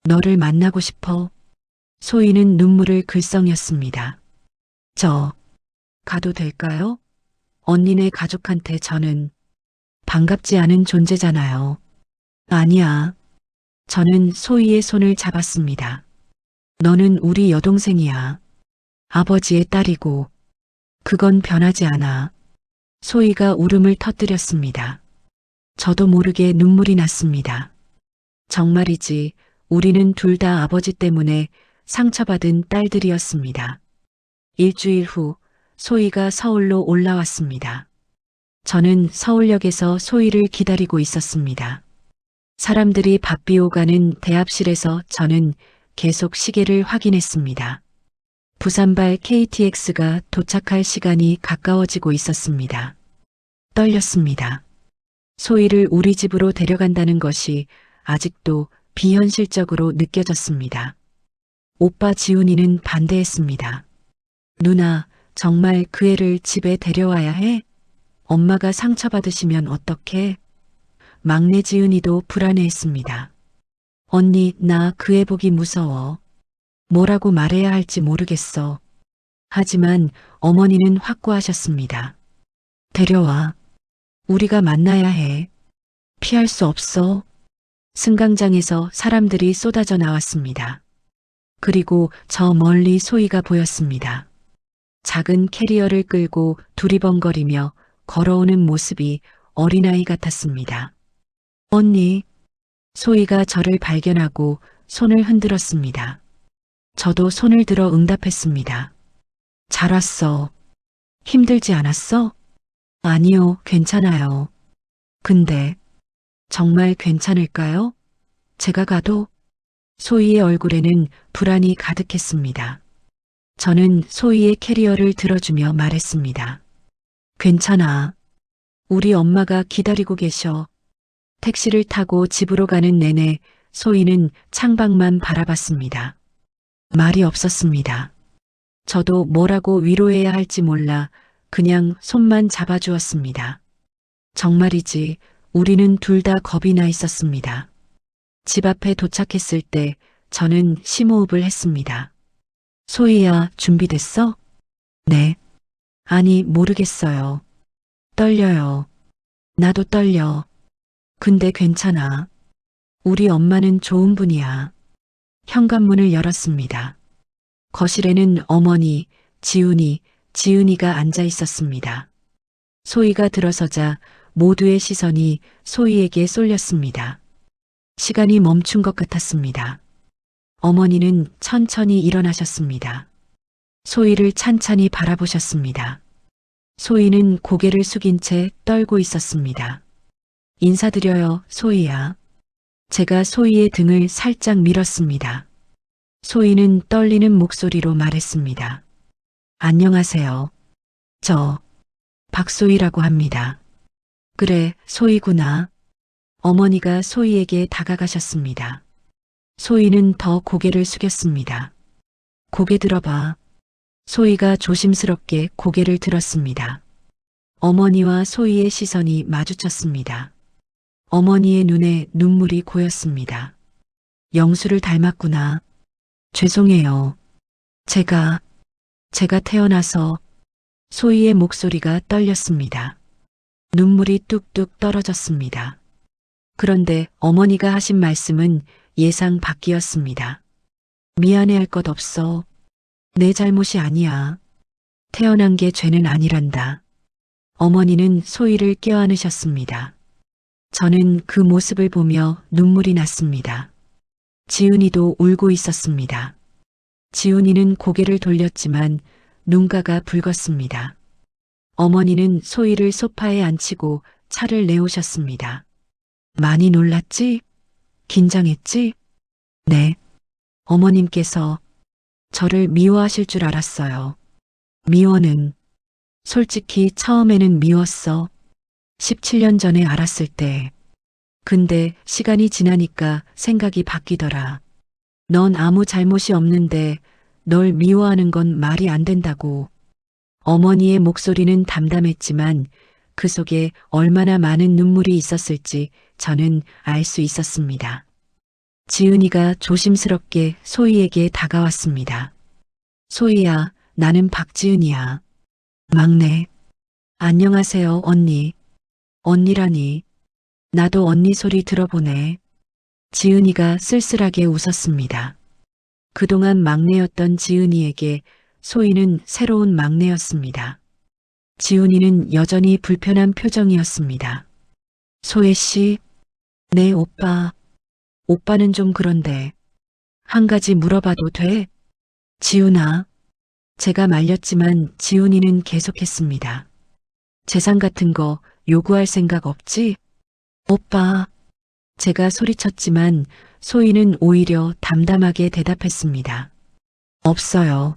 S1: 너를 만나고 싶어. 소희는 눈물을 글썽였습니다. 저 가도 될까요? 언니네 가족한테 저는 반갑지 않은 존재잖아요. 아니야. 저는 소희의 손을 잡았습니다. 너는 우리 여동생이야. 아버지의 딸이고 그건 변하지 않아. 소희가 울음을 터뜨렸습니다. 저도 모르게 눈물이 났습니다. 정말이지 우리는 둘 다 아버지 때문에 상처받은 딸들이었습니다. 일주일 후 소희가 서울로 올라왔습니다. 저는 서울역에서 소희를 기다리고 있었습니다. 사람들이 바삐오가는 대합실에서 저는 계속 시계를 확인했습니다. 부산발 KTX가 도착할 시간이 가까워지고 있었습니다. 떨렸습니다. 소희를 우리 집으로 데려간다는 것이 아직도 비현실적으로 느껴졌습니다. 오빠 지훈이는 반대했습니다. 누나, 정말 그 애를 집에 데려와야 해? 엄마가 상처받으시면 어떡해? 막내 지은이도 불안해했습니다. 언니, 나 그 애 보기 무서워. 뭐라고 말해야 할지 모르겠어. 하지만 어머니는 확고하셨습니다. 데려와. 우리가 만나야 해. 피할 수 없어. 승강장에서 사람들이 쏟아져 나왔습니다. 그리고 저 멀리 소희가 보였습니다. 작은 캐리어를 끌고 두리번거리며 걸어오는 모습이 어린아이 같았습니다. 언니, 소희가 저를 발견하고 손을 흔들었습니다. 저도 손을 들어 응답했습니다. 잘 왔어. 힘들지 않았어? 아니요, 괜찮아요. 근데 정말 괜찮을까요? 제가 가도? 소희의 얼굴에는 불안이 가득했습니다. 저는 소희의 캐리어를 들어주며 말했습니다. 괜찮아. 우리 엄마가 기다리고 계셔. 택시를 타고 집으로 가는 내내 소희는 창밖만 바라봤습니다. 말이 없었습니다. 저도 뭐라고 위로해야 할지 몰라 그냥 손만 잡아주었습니다. 정말이지 우리는 둘 다 겁이 나 있었습니다. 집 앞에 도착했을 때 저는 심호흡을 했습니다. 소희야, 준비됐어? 네. 아니, 모르겠어요. 떨려요. 나도 떨려. 근데 괜찮아. 우리 엄마는 좋은 분이야. 현관문을 열었습니다. 거실에는 어머니, 지은이가 앉아 있었습니다. 소희가 들어서자 모두의 시선이 소희에게 쏠렸습니다. 시간이 멈춘 것 같았습니다. 어머니는 천천히 일어나셨습니다. 소희를 찬찬히 바라보셨습니다. 소희는 고개를 숙인 채 떨고 있었습니다. 인사드려요, 소희야. 제가 소희의 등을 살짝 밀었습니다. 소희는 떨리는 목소리로 말했습니다. 안녕하세요. 저 박소희라고 합니다. 그래, 소희구나. 어머니가 소희에게 다가가셨습니다. 소희는 더 고개를 숙였습니다. 고개 들어봐. 소희가 조심스럽게 고개를 들었습니다. 어머니와 소희의 시선이 마주쳤습니다. 어머니의 눈에 눈물이 고였습니다. 영수를 닮았구나. 죄송해요. 제가 태어나서. 소희의 목소리가 떨렸습니다. 눈물이 뚝뚝 떨어졌습니다. 그런데 어머니가 하신 말씀은 예상 밖이었습니다. 미안해할 것 없어. 내 잘못이 아니야. 태어난 게 죄는 아니란다. 어머니는 소희를 껴안으셨습니다. 저는 그 모습을 보며 눈물이 났습니다. 지은이도 울고 있었습니다. 지훈이는 고개를 돌렸지만 눈가가 붉었습니다. 어머니는 소희를 소파에 앉히고 차를 내오셨습니다. 많이 놀랐지? 긴장했지? 네. 어머님께서 저를 미워하실 줄 알았어요. 미워는 솔직히 처음에는 미웠어. 17년 전에 알았을 때. 근데 시간이 지나니까 생각이 바뀌더라. 넌 아무 잘못이 없는데 널 미워하는 건 말이 안 된다고. 어머니의 목소리는 담담했지만 그 속에 얼마나 많은 눈물이 있었을지 저는 알 수 있었습니다. 지은이가 조심스럽게 소희에게 다가왔습니다. 소희야, 나는 박지은이야. 막내. 안녕하세요, 언니. 언니라니. 나도 언니 소리 들어보네. 지은이가 쓸쓸하게 웃었습니다. 그동안 막내였던 지은이에게 소희는 새로운 막내였습니다. 지은이는 여전히 불편한 표정이었습니다. 소혜 씨, 네 오빠. 오빠는 좀 그런데 한 가지 물어봐도 돼? 지은아. 제가 말렸지만 지은이는 계속했습니다. 재산 같은 거 요구할 생각 없지? 오빠. 제가 소리쳤지만 소희는 오히려 담담하게 대답했습니다. 없어요.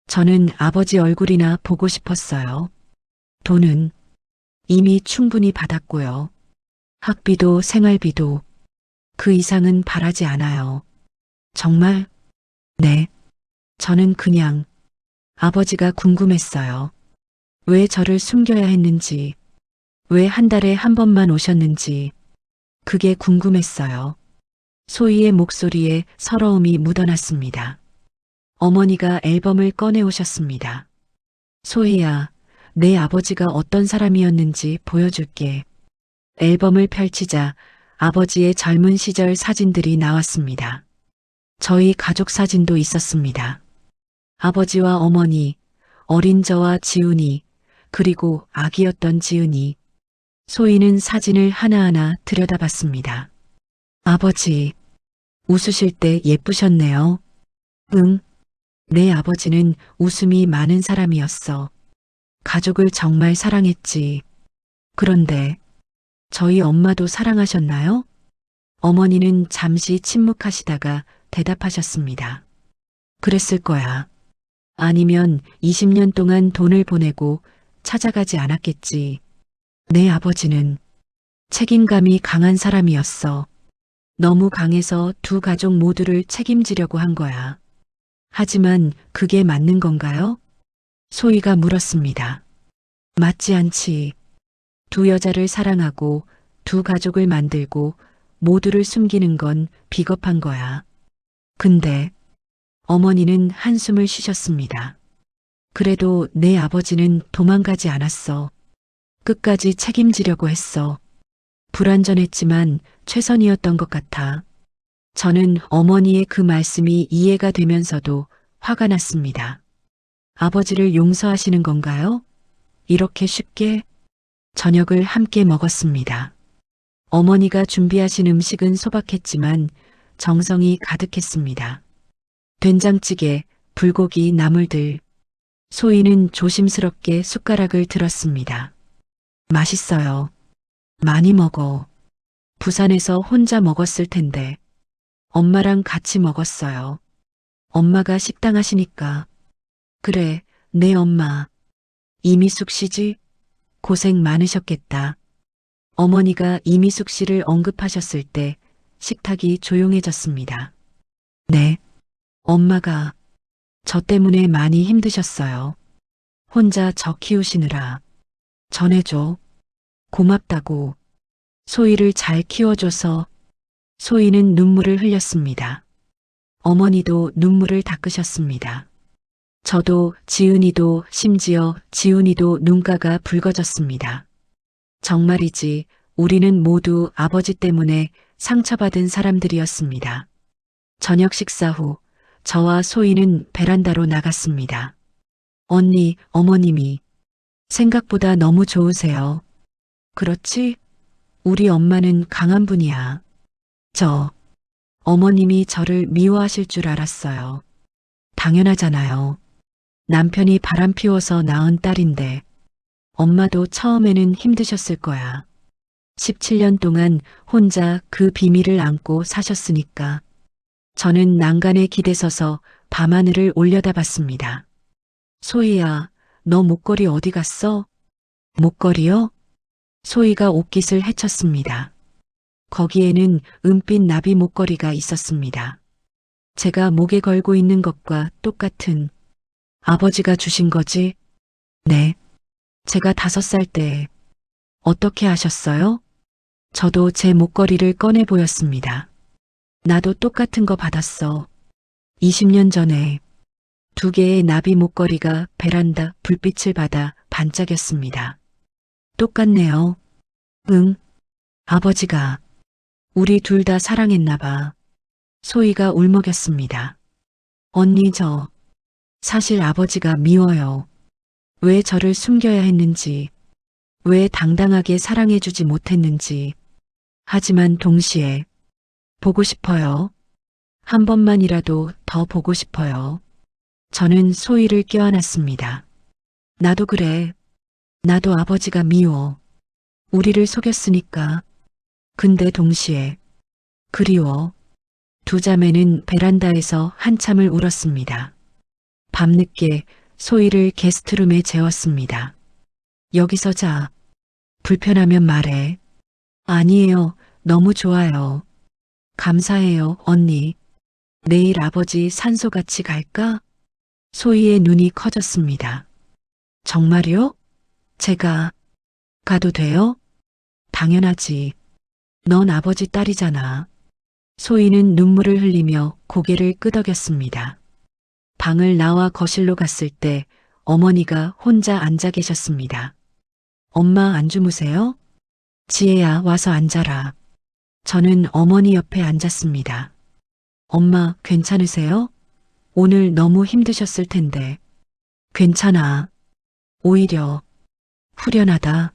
S1: 저는 아버지 얼굴이나 보고 싶었어요. 돈은 이미 충분히 받았고요. 학비도 생활비도 그 이상은 바라지 않아요. 정말? 네. 저는 그냥 아버지가 궁금했어요. 왜 저를 숨겨야 했는지, 왜 한 달에 한 번만 오셨는지, 그게 궁금했어요. 소희의 목소리에 서러움이 묻어났습니다. 어머니가 앨범을 꺼내오셨습니다. 소희야, 내 아버지가 어떤 사람이었는지 보여줄게. 앨범을 펼치자 아버지의 젊은 시절 사진들이 나왔습니다. 저희 가족 사진도 있었습니다. 아버지와 어머니, 어린 저와 지훈이, 그리고 아기였던 지은이. 소희는 사진을 하나하나 들여다봤습니다. 아버지, 웃으실 때 예쁘셨네요. 응, 내 아버지는 웃음이 많은 사람이었어. 가족을 정말 사랑했지. 그런데 저희 엄마도 사랑하셨나요? 어머니는 잠시 침묵하시다가 대답하셨습니다. 그랬을 거야. 아니면 20년 동안 돈을 보내고 찾아가지 않았겠지. 내 아버지는 책임감이 강한 사람이었어. 너무 강해서 두 가족 모두를 책임지려고 한 거야. 하지만 그게 맞는 건가요? 소희가 물었습니다. 맞지 않지. 두 여자를 사랑하고 두 가족을 만들고 모두를 숨기는 건 비겁한 거야. 근데 어머니는 한숨을 쉬셨습니다. 그래도 내 아버지는 도망가지 않았어. 끝까지 책임지려고 했어. 불완전했지만 최선이었던 것 같아. 저는 어머니의 그 말씀이 이해가 되면서도 화가 났습니다. 아버지를 용서하시는 건가요? 이렇게 쉽게? 저녁을 함께 먹었습니다. 어머니가 준비하신 음식은 소박했지만 정성이 가득했습니다. 된장찌개, 불고기, 나물들. 소희는 조심스럽게 숟가락을 들었습니다. 맛있어요. 많이 먹어. 부산에서 혼자 먹었을 텐데. 엄마랑 같이 먹었어요. 엄마가 식당 하시니까. 그래, 내 엄마. 이미숙 씨지? 고생 많으셨겠다. 어머니가 이미숙 씨를 언급하셨을 때 식탁이 조용해졌습니다. 네. 엄마가 저 때문에 많이 힘드셨어요. 혼자 저 키우시느라. 전해줘. 고맙다고. 소희를 잘 키워줘서. 소희는 눈물을 흘렸습니다. 어머니도 눈물을 닦으셨습니다. 저도 지은이도 심지어 지훈이도 눈가가 붉어졌습니다. 정말이지 우리는 모두 아버지 때문에 상처받은 사람들이었습니다. 저녁 식사 후 저와 소희는 베란다로 나갔습니다. 언니, 어머님이 생각보다 너무 좋으세요. 그렇지? 우리 엄마는 강한 분이야. 어머님이 저를 미워하실 줄 알았어요. 당연하잖아요. 남편이 바람 피워서 낳은 딸인데 엄마도 처음에는 힘드셨을 거야. 17년 동안 혼자 그 비밀을 안고 사셨으니까. 저는 난간에 기대서서 밤하늘을 올려다봤습니다. 소희야, 너 목걸이 어디 갔어? 목걸이요? 소희가 옷깃을 헤쳤습니다. 거기에는 은빛 나비 목걸이가 있었습니다. 제가 목에 걸고 있는 것과 똑같은. 아버지가 주신 거지? 네. 제가 5살 때. 어떻게 하셨어요? 저도 제 목걸이를 꺼내 보였습니다. 나도 똑같은 거 받았어. 20년 전에 2개의 나비 목걸이가 베란다 불빛을 받아 반짝였습니다. 똑같네요. 응. 아버지가 우리 둘 다 사랑했나 봐. 소희가 울먹였습니다. 언니 사실 아버지가 미워요. 왜 저를 숨겨야 했는지, 왜 당당하게 사랑해주지 못했는지. 하지만 동시에 보고 싶어요. 한 번만이라도 더 보고 싶어요. 저는 소희를 껴안았습니다. 나도 그래. 나도 아버지가 미워. 우리를 속였으니까. 근데 동시에 그리워. 두 자매는 베란다에서 한참을 울었습니다. 밤늦게 소희를 게스트룸에 재웠습니다. 여기서 자. 불편하면 말해. 아니에요. 너무 좋아요. 감사해요, 언니. 내일 아버지 산소 같이 갈까? 소희의 눈이 커졌습니다. 정말요? 제가 가도 돼요? 당연하지. 넌 아버지 딸이잖아. 소희는 눈물을 흘리며 고개를 끄덕였습니다. 방을 나와 거실로 갔을 때 어머니가 혼자 앉아 계셨습니다. 엄마 안 주무세요? 지혜야, 와서 앉아라. 저는 어머니 옆에 앉았습니다. 엄마, 괜찮으세요? 오늘 너무 힘드셨을 텐데. 괜찮아. 오히려 후련하다.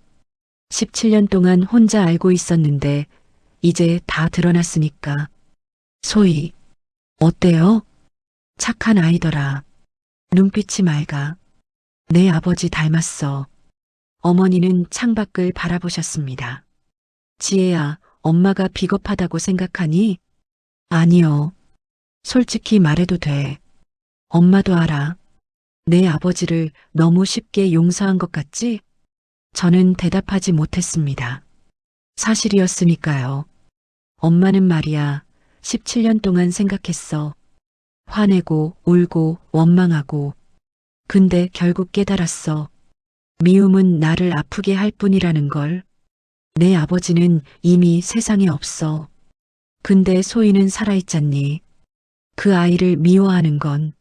S1: 17년 동안 혼자 알고 있었는데 이제 다 드러났으니까. 소희, 어때요? 착한 아이더라. 눈빛이 맑아. 내 아버지 닮았어. 어머니는 창밖을 바라보셨습니다. 지혜야, 엄마가 비겁하다고 생각하니? 아니요. 솔직히 말해도 돼. 엄마도 알아. 내 아버지를 너무 쉽게 용서한 것 같지? 저는 대답하지 못했습니다. 사실이었으니까요. 엄마는 말이야, 17년 동안 생각했어. 화내고, 울고, 원망하고. 근데 결국 깨달았어. 미움은 나를 아프게 할 뿐이라는 걸. 내 아버지는 이미 세상에 없어. 근데 소희는 살아있잖니. 그 아이를 미워하는 건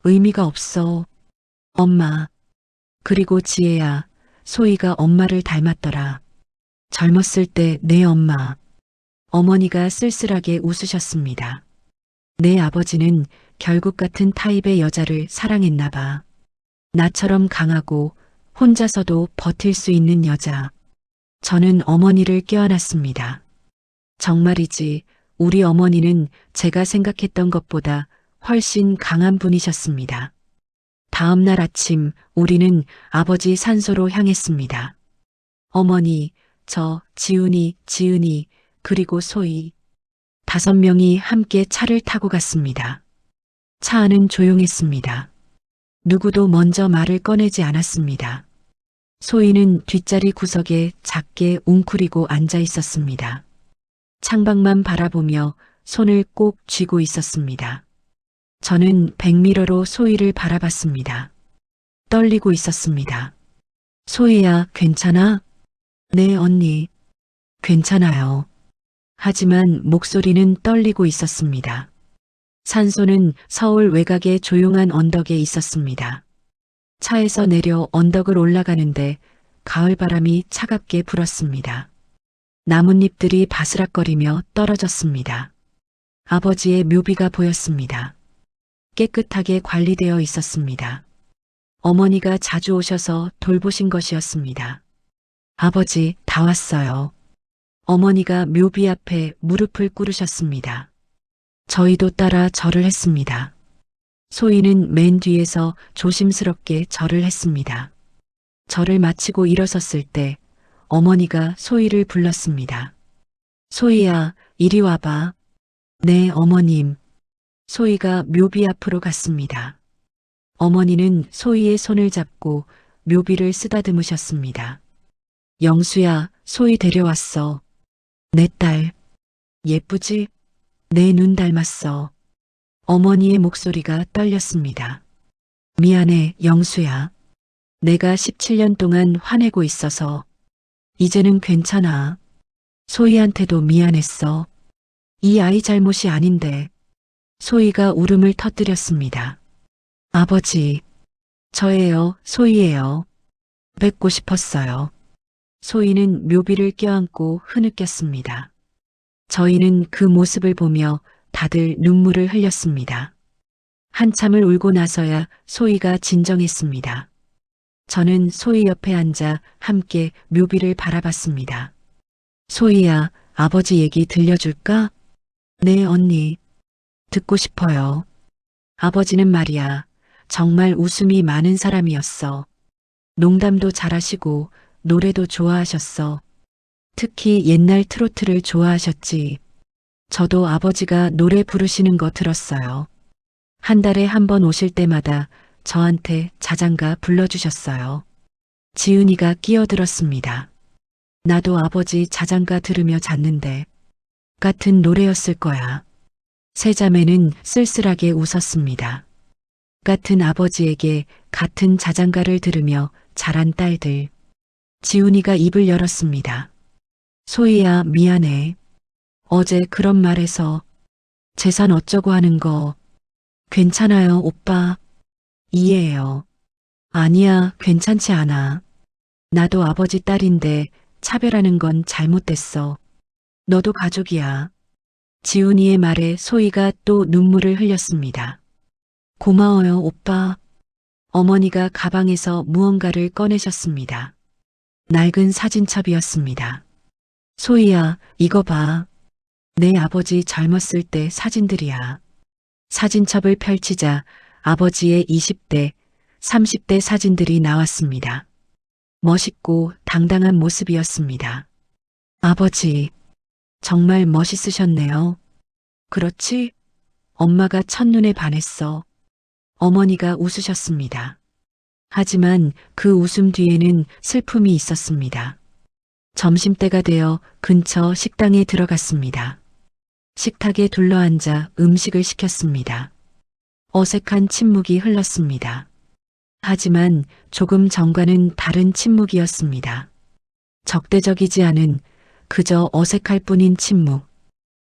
S1: 의미가 없어. 엄마. 그리고 지혜야, 소희가 엄마를 닮았더라. 젊었을 때 내 엄마. 어머니가 쓸쓸하게 웃으셨습니다. 내 아버지는 결국 같은 타입의 여자를 사랑했나 봐. 나처럼 강하고 혼자서도 버틸 수 있는 여자. 저는 어머니를 껴안았습니다. 정말이지, 우리 어머니는 제가 생각했던 것보다 훨씬 강한 분이셨습니다. 다음 날 아침 우리는 아버지 산소로 향했습니다. 어머니, 저, 지은이, 그리고 소희. 5명이 함께 차를 타고 갔습니다. 차 안은 조용했습니다. 누구도 먼저 말을 꺼내지 않았습니다. 소희는 뒷자리 구석에 작게 웅크리고 앉아 있었습니다. 창밖만 바라보며 손을 꼭 쥐고 있었습니다. 저는 백미러로 소희를 바라봤습니다. 떨리고 있었습니다. 소희야, 괜찮아? 네, 언니. 괜찮아요. 하지만 목소리는 떨리고 있었습니다. 산소는 서울 외곽의 조용한 언덕에 있었습니다. 차에서 내려 언덕을 올라가는데 가을바람이 차갑게 불었습니다. 나뭇잎들이 바스락거리며 떨어졌습니다. 아버지의 묘비가 보였습니다. 깨끗하게 관리되어 있었습니다. 어머니가 자주 오셔서 돌보신 것이었습니다. 아버지, 다 왔어요. 어머니가 묘비 앞에 무릎을 꿇으셨습니다. 저희도 따라 절을 했습니다. 소희는 맨 뒤에서 조심스럽게 절을 했습니다. 절을 마치고 일어섰을 때 어머니가 소희를 불렀습니다. 소희야, 이리 와봐. 네, 어머님. 소희가 묘비 앞으로 갔습니다. 어머니는 소희의 손을 잡고 묘비를 쓰다듬으셨습니다. 영수야, 소희 데려왔어. 내 딸. 예쁘지? 내 눈 닮았어. 어머니의 목소리가 떨렸습니다. 미안해, 영수야. 내가 17년 동안 화내고 있어서 이제는 괜찮아. 소희한테도 미안했어. 이 아이 잘못이 아닌데. 소희가 울음을 터뜨렸습니다. 아버지, 저예요, 소희예요. 뵙고 싶었어요. 소희는 묘비를 껴안고 흐느꼈습니다. 저희는 그 모습을 보며 다들 눈물을 흘렸습니다. 한참을 울고 나서야 소희가 진정했습니다. 저는 소희 옆에 앉아 함께 묘비를 바라봤습니다. 소희야, 아버지 얘기 들려줄까? 네, 언니. 듣고 싶어요. 아버지는 말이야, 정말 웃음이 많은 사람이었어. 농담도 잘하시고 노래도 좋아하셨어. 특히 옛날 트로트를 좋아하셨지. 저도 아버지가 노래 부르시는 거 들었어요. 한 달에 한 번 오실 때마다 저한테 자장가 불러주셨어요. 지은이가 끼어들었습니다. 나도 아버지 자장가 들으며 잤는데 같은 노래였을 거야. 세 자매는 쓸쓸하게 웃었습니다. 같은 아버지에게 같은 자장가를 들으며 자란 딸들. 지훈이가 입을 열었습니다. 소희야, 미안해. 어제 그런 말해서 재산 어쩌고 하는 거 괜찮아요, 오빠. 이해해요. 아니야, 괜찮지 않아. 나도 아버지 딸인데 차별하는 건 잘못됐어. 너도 가족이야. 지훈이의 말에 소희가 또 눈물을 흘렸습니다. 고마워요, 오빠. 어머니가 가방에서 무언가를 꺼내셨습니다. 낡은 사진첩이었습니다. 소희야, 이거 봐. 내 아버지 젊었을 때 사진들이야. 사진첩을 펼치자 아버지의 20대, 30대 사진들이 나왔습니다. 멋있고 당당한 모습이었습니다. 아버지, 정말 멋있으셨네요. 그렇지? 엄마가 첫눈에 반했어. 어머니가 웃으셨습니다. 하지만 그 웃음 뒤에는 슬픔이 있었습니다. 점심때가 되어 근처 식당에 들어갔습니다. 식탁에 둘러앉아 음식을 시켰습니다. 어색한 침묵이 흘렀습니다. 하지만 조금 전과는 다른 침묵이었습니다. 적대적이지 않은 그저 어색할 뿐인 침묵.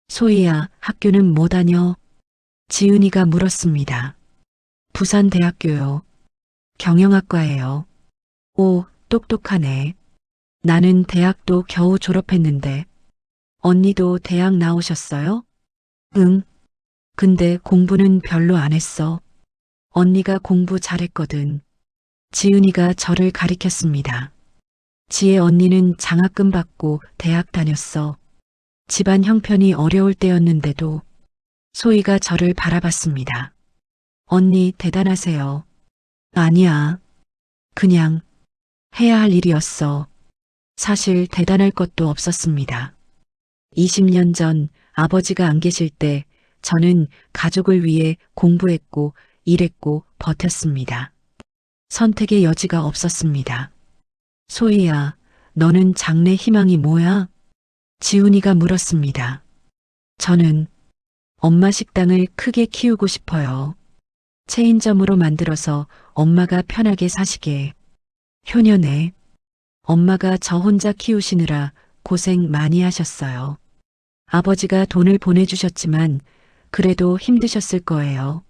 S1: 소희야, 학교는 뭐 다녀? 지은이가 물었습니다. 부산대학교요. 경영학과예요. 오, 똑똑하네. 나는 대학도 겨우 졸업했는데. 언니도 대학 나오셨어요? 응. 근데 공부는 별로 안 했어. 언니가 공부 잘했거든. 지은이가 저를 가리켰습니다. 지혜 언니는 장학금 받고 대학 다녔어. 집안 형편이 어려울 때였는데도. 소희가 저를 바라봤습니다. 언니 대단하세요. 아니야. 그냥 해야 할 일이었어. 사실 대단할 것도 없었습니다. 20년 전 아버지가 안 계실 때 저는 가족을 위해 공부했고 일했고 버텼습니다. 선택의 여지가 없었습니다. 소희야, 너는 장래 희망이 뭐야? 지훈이가 물었습니다. 저는 엄마 식당을 크게 키우고 싶어요. 체인점으로 만들어서 엄마가 편하게 사시게. 효녀네. 엄마가 저 혼자 키우시느라 고생 많이 하셨어요. 아버지가 돈을 보내주셨지만 그래도 힘드셨을 거예요.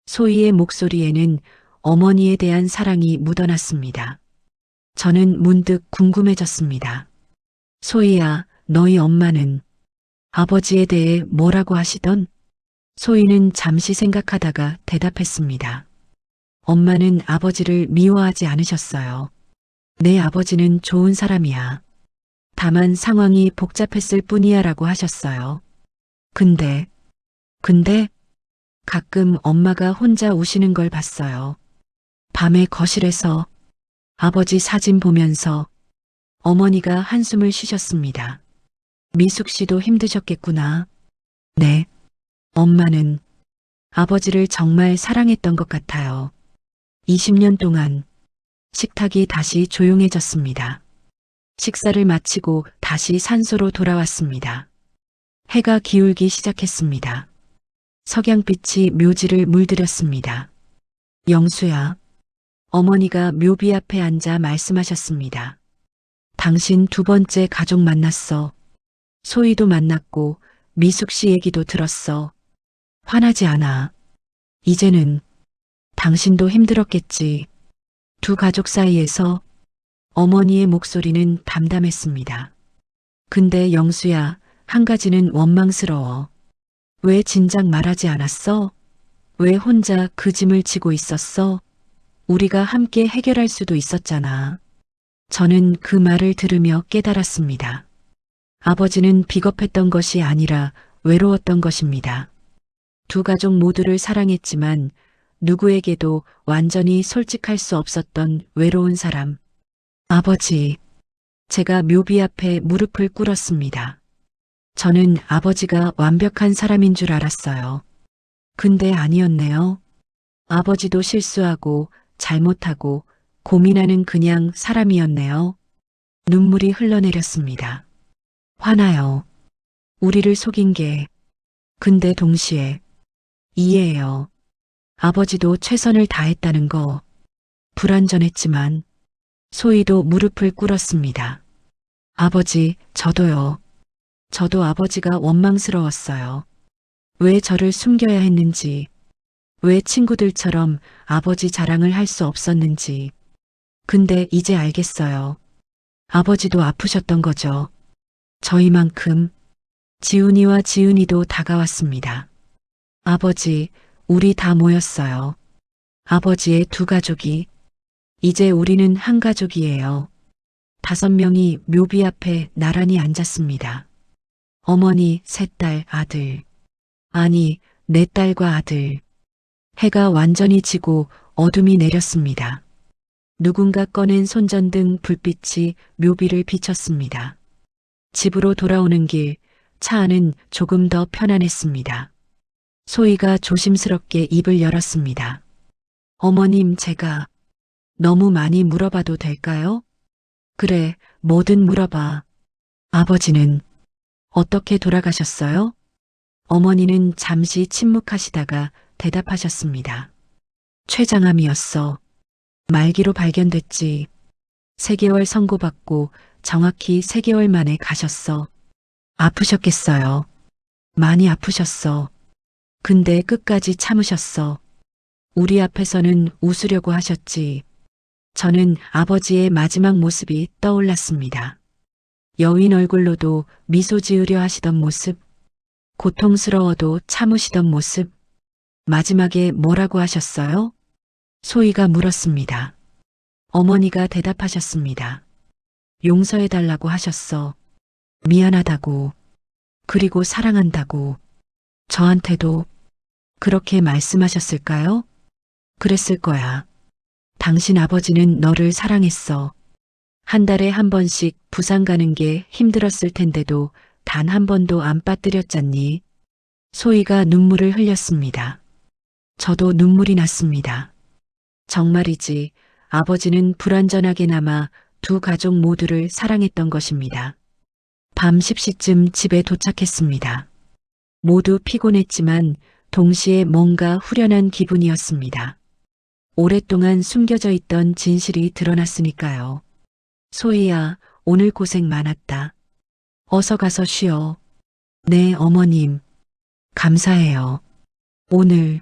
S1: 소희의 목소리에는 어머니에 대한 사랑이 묻어났습니다. 저는 문득 궁금해졌습니다. 소희야, 너희 엄마는 아버지에 대해 뭐라고 하시던? 소희는 잠시 생각하다가 대답했습니다. 엄마는 아버지를 미워하지 않으셨어요. 내 아버지는 좋은 사람이야. 다만 상황이 복잡했을 뿐이야 라고 하셨어요. 근데 가끔 엄마가 혼자 우시는 걸 봤어요. 밤에 거실에서 아버지 사진 보면서 어머니가 한숨을 쉬셨습니다. 미숙 씨도 힘드셨겠구나. 네. 엄마는 아버지를 정말 사랑했던 것 같아요. 20년 동안 식탁이 다시 조용해졌습니다. 식사를 마치고 다시 산소로 돌아왔습니다. 해가 기울기 시작했습니다. 석양빛이 묘지를 물들였습니다. 영수야, 어머니가 묘비 앞에 앉아 말씀하셨습니다. 당신 두 번째 가족 만났어. 소희도 만났고 미숙 씨 얘기도 들었어. 화나지 않아. 이제는 당신도 힘들었겠지. 두 가족 사이에서 어머니의 목소리는 담담했습니다. 근데 영수야, 한 가지는 원망스러워. 왜 진작 말하지 않았어? 왜 혼자 그 짐을 지고 있었어? 우리가 함께 해결할 수도 있었잖아. 저는 그 말을 들으며 깨달았습니다. 아버지는 비겁했던 것이 아니라 외로웠던 것입니다. 두 가족 모두를 사랑했지만 누구에게도 완전히 솔직할 수 없었던 외로운 사람. 아버지, 제가 묘비 앞에 무릎을 꿇었습니다. 저는 아버지가 완벽한 사람인 줄 알았어요. 근데 아니었네요. 아버지도 실수하고 잘못하고 고민하는 그냥 사람이었네요. 눈물이 흘러내렸습니다. 화나요. 우리를 속인 게. 근데 동시에 이해해요. 아버지도 최선을 다했다는 거. 불완전했지만 소희도 무릎을 꿇었습니다. 아버지, 저도요. 저도 아버지가 원망스러웠어요. 왜 저를 숨겨야 했는지, 왜 친구들처럼 아버지 자랑을 할 수 없었는지. 근데 이제 알겠어요. 아버지도 아프셨던 거죠. 저희만큼. 지훈이와 지은이도 다가왔습니다. 아버지, 우리 다 모였어요. 아버지의 두 가족이. 이제 우리는 한 가족이에요. 5명이 묘비 앞에 나란히 앉았습니다. 어머니, 3딸, 아들. 아니, 4딸과 아들. 해가 완전히 지고 어둠이 내렸습니다. 누군가 꺼낸 손전등 불빛이 묘비를 비췄습니다. 집으로 돌아오는 길, 차 안은 조금 더 편안했습니다. 소희가 조심스럽게 입을 열었습니다. 어머님, 제가 너무 많이 물어봐도 될까요? 그래, 뭐든 물어봐. 아버지는 어떻게 돌아가셨어요? 어머니는 잠시 침묵하시다가 대답하셨습니다. 췌장암이었어. 말기로 발견됐지. 3개월 선고받고 정확히 3개월 만에 가셨어. 아프셨겠어요. 많이 아프셨어. 근데 끝까지 참으셨어. 우리 앞에서는 웃으려고 하셨지. 저는 아버지의 마지막 모습이 떠올랐습니다. 여윈 얼굴로도 미소 지으려 하시던 모습, 고통스러워도 참으시던 모습. 마지막에 뭐라고 하셨어요? 소희가 물었습니다. 어머니가 대답하셨습니다. 용서해달라고 하셨어. 미안하다고. 그리고 사랑한다고. 저한테도 그렇게 말씀하셨을까요? 그랬을 거야. 당신 아버지는 너를 사랑했어. 한 달에 한 번씩 부산 가는 게 힘들었을 텐데도 단 한 번도 안 빠뜨렸잖니. 소희가 눈물을 흘렸습니다. 저도 눈물이 났습니다. 정말이지 아버지는 불완전하게나마 두 가족 모두를 사랑했던 것입니다. 밤 10시쯤 집에 도착했습니다. 모두 피곤했지만 동시에 뭔가 후련한 기분이었습니다. 오랫동안 숨겨져 있던 진실이 드러났으니까요. 소희야, 오늘 고생 많았다. 어서 가서 쉬어. 네, 어머님. 감사해요. 오늘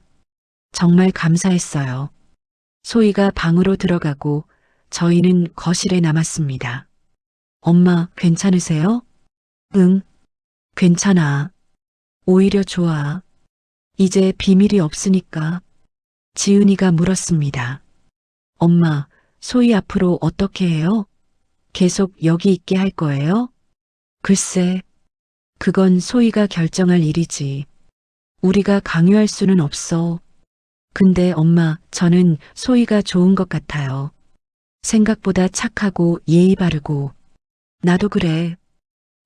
S1: 정말 감사했어요. 소희가 방으로 들어가고 저희는 거실에 남았습니다. 엄마, 괜찮으세요? 응, 괜찮아. 오히려 좋아. 이제 비밀이 없으니까 지은이가 물었습니다. 엄마, 소희 앞으로 어떻게 해요? 계속 여기 있게 할 거예요? 글쎄, 그건 소희가 결정할 일이지. 우리가 강요할 수는 없어. 근데 엄마, 저는 소희가 좋은 것 같아요. 생각보다 착하고 예의 바르고. 나도 그래.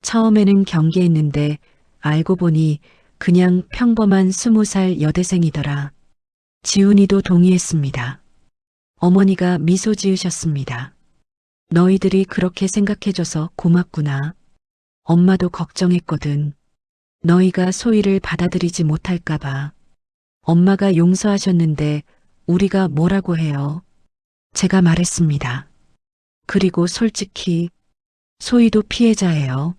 S1: 처음에는 경계했는데 알고 보니 그냥 평범한 20살 여대생이더라. 지훈이도 동의했습니다. 어머니가 미소 지으셨습니다. 너희들이 그렇게 생각해줘서 고맙구나. 엄마도 걱정했거든. 너희가 소희를 받아들이지 못할까봐. 엄마가 용서하셨는데 우리가 뭐라고 해요? 제가 말했습니다. 그리고 솔직히 소희도 피해자예요.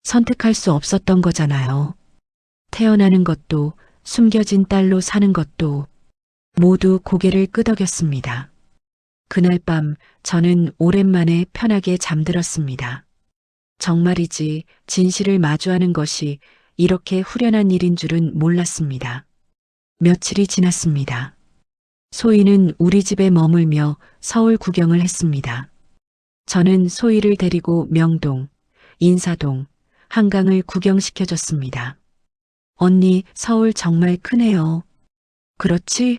S1: 선택할 수 없었던 거잖아요. 태어나는 것도 숨겨진 딸로 사는 것도 모두 고개를 끄덕였습니다. 그날 밤 저는 오랜만에 편하게 잠들었습니다. 정말이지 진실을 마주하는 것이 이렇게 후련한 일인 줄은 몰랐습니다. 며칠이 지났습니다. 소희는 우리 집에 머물며 서울 구경을 했습니다. 저는 소희를 데리고 명동, 인사동, 한강을 구경시켜줬습니다. 언니, 서울 정말 크네요. 그렇지?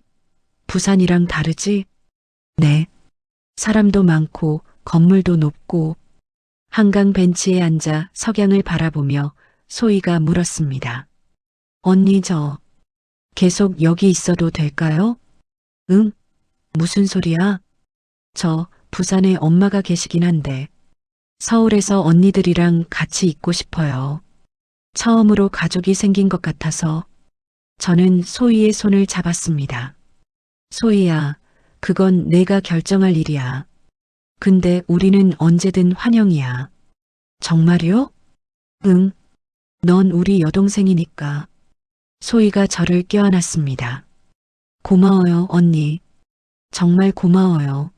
S1: 부산이랑 다르지? 네. 사람도 많고 건물도 높고. 한강 벤치에 앉아 석양을 바라보며 소희가 물었습니다. 언니, 저 계속 여기 있어도 될까요? 응? 무슨 소리야? 저 부산에 엄마가 계시긴 한데 서울에서 언니들이랑 같이 있고 싶어요. 처음으로 가족이 생긴 것 같아서. 저는 소희의 손을 잡았습니다. 소희야, 그건 내가 결정할 일이야. 근데 우리는 언제든 환영이야. 정말요? 응. 넌 우리 여동생이니까. 소희가 저를 껴안았습니다. 고마워요, 언니. 정말 고마워요.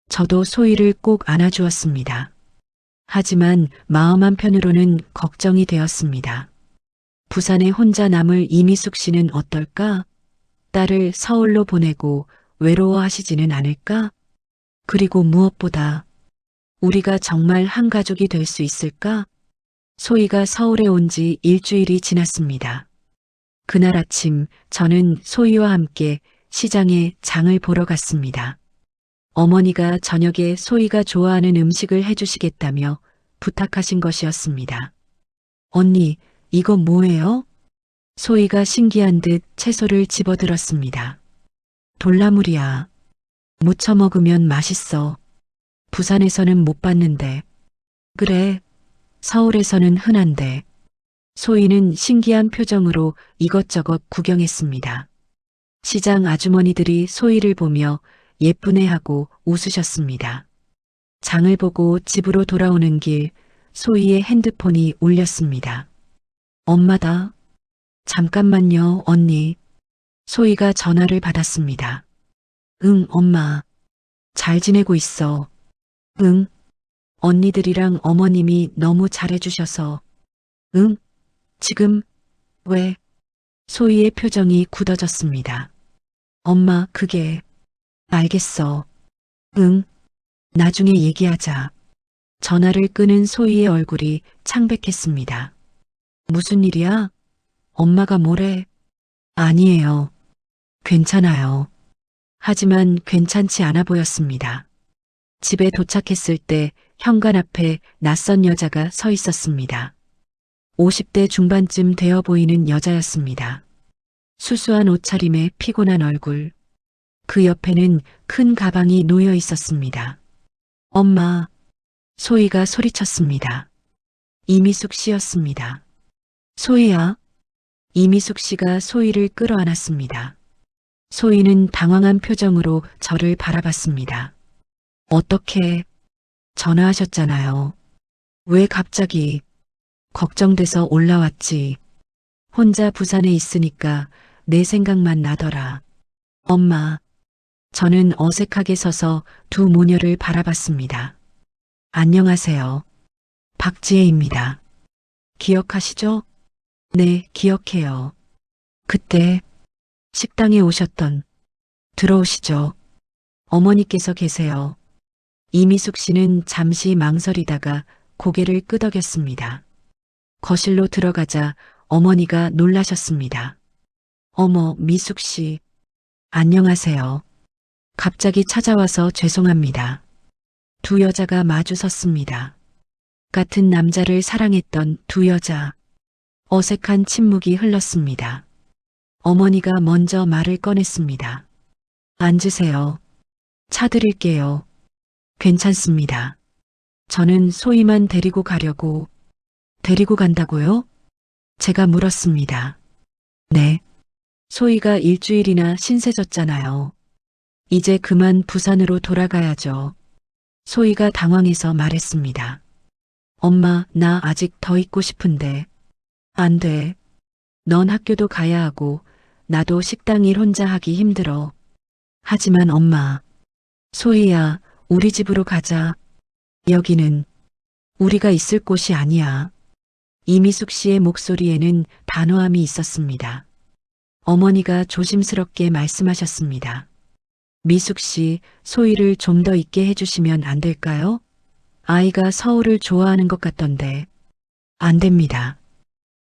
S1: 저도 소희를 꼭 안아주었습니다. 하지만 마음 한편으로는 걱정이 되었습니다. 부산에 혼자 남을 이미숙 씨는 어떨까? 딸을 서울로 보내고 외로워하시지는 않을까? 그리고 무엇보다 우리가 정말 한 가족이 될 수 있을까? 소희가 서울에 온 지 일주일이 지났습니다. 그날 아침 저는 소희와 함께 시장에 장을 보러 갔습니다. 어머니가 저녁에 소희가 좋아하는 음식을 해주시겠다며 부탁하신 것이었습니다. 언니, 이건 뭐예요? 소희가 신기한 듯 채소를 집어들었습니다. 돌나물이야. 무쳐 먹으면 맛있어. 부산에서는 못 봤는데. 그래, 서울에서는 흔한데. 소희는 신기한 표정으로 이것저것 구경했습니다. 시장 아주머니들이 소희를 보며 예쁘네하고 웃으셨습니다. 장을 보고 집으로 돌아오는 길 소희의 핸드폰이 울렸습니다. 엄마다. 잠깐만요, 언니. 소희가 전화를 받았습니다. 응, 엄마. 잘 지내고 있어. 응. 언니들이랑 어머님이 너무 잘해주셔서. 응? 지금? 왜? 소희의 표정이 굳어졌습니다. 엄마, 그게. 알겠어. 응. 나중에 얘기하자. 전화를 끄는 소희의 얼굴이 창백했습니다. 무슨 일이야? 엄마가 뭐래? 아니에요. 괜찮아요. 하지만 괜찮지 않아 보였습니다. 집에 도착했을 때 현관 앞에 낯선 여자가 서 있었습니다. 50대 중반쯤 되어 보이는 여자였습니다. 수수한 옷차림에 피곤한 얼굴. 그 옆에는 큰 가방이 놓여 있었습니다. 엄마, 소희가 소리쳤습니다. 이미숙 씨였습니다. 소희야? 이미숙 씨가 소희를 끌어안았습니다. 소희는 당황한 표정으로 저를 바라봤습니다. 어떻게 전화하셨잖아요. 왜 갑자기? 걱정돼서 올라왔지. 혼자 부산에 있으니까 내 생각만 나더라. 엄마, 저는 어색하게 서서 두 모녀를 바라봤습니다. 안녕하세요. 박지혜입니다. 기억하시죠? 네, 기억해요. 그때 식당에 오셨던 들어오시죠. 어머니께서 계세요. 이미숙 씨는 잠시 망설이다가 고개를 끄덕였습니다. 거실로 들어가자 어머니가 놀라셨습니다. 어머, 미숙 씨. 안녕하세요. 갑자기 찾아와서 죄송합니다. 두 여자가 마주 섰습니다. 같은 남자를 사랑했던 두 여자. 어색한 침묵이 흘렀습니다. 어머니가 먼저 말을 꺼냈습니다. 앉으세요. 차 드릴게요. 괜찮습니다. 저는 소희만 데리고 가려고. 데리고 간다고요? 제가 물었습니다. 네. 소희가 일주일이나 신세졌잖아요. 이제 그만 부산으로 돌아가야죠. 소희가 당황해서 말했습니다. 엄마, 나 아직 더 있고 싶은데. 안 돼. 넌 학교도 가야 하고 나도 식당 일 혼자 하기 힘들어. 하지만 엄마. 소희야, 우리 집으로 가자. 여기는 우리가 있을 곳이 아니야. 이미숙 씨의 목소리에는 단호함이 있었습니다. 어머니가 조심스럽게 말씀하셨습니다. 미숙 씨, 소희를 좀 더 있게 해주시면 안 될까요? 아이가 서울을 좋아하는 것 같던데. 안 됩니다.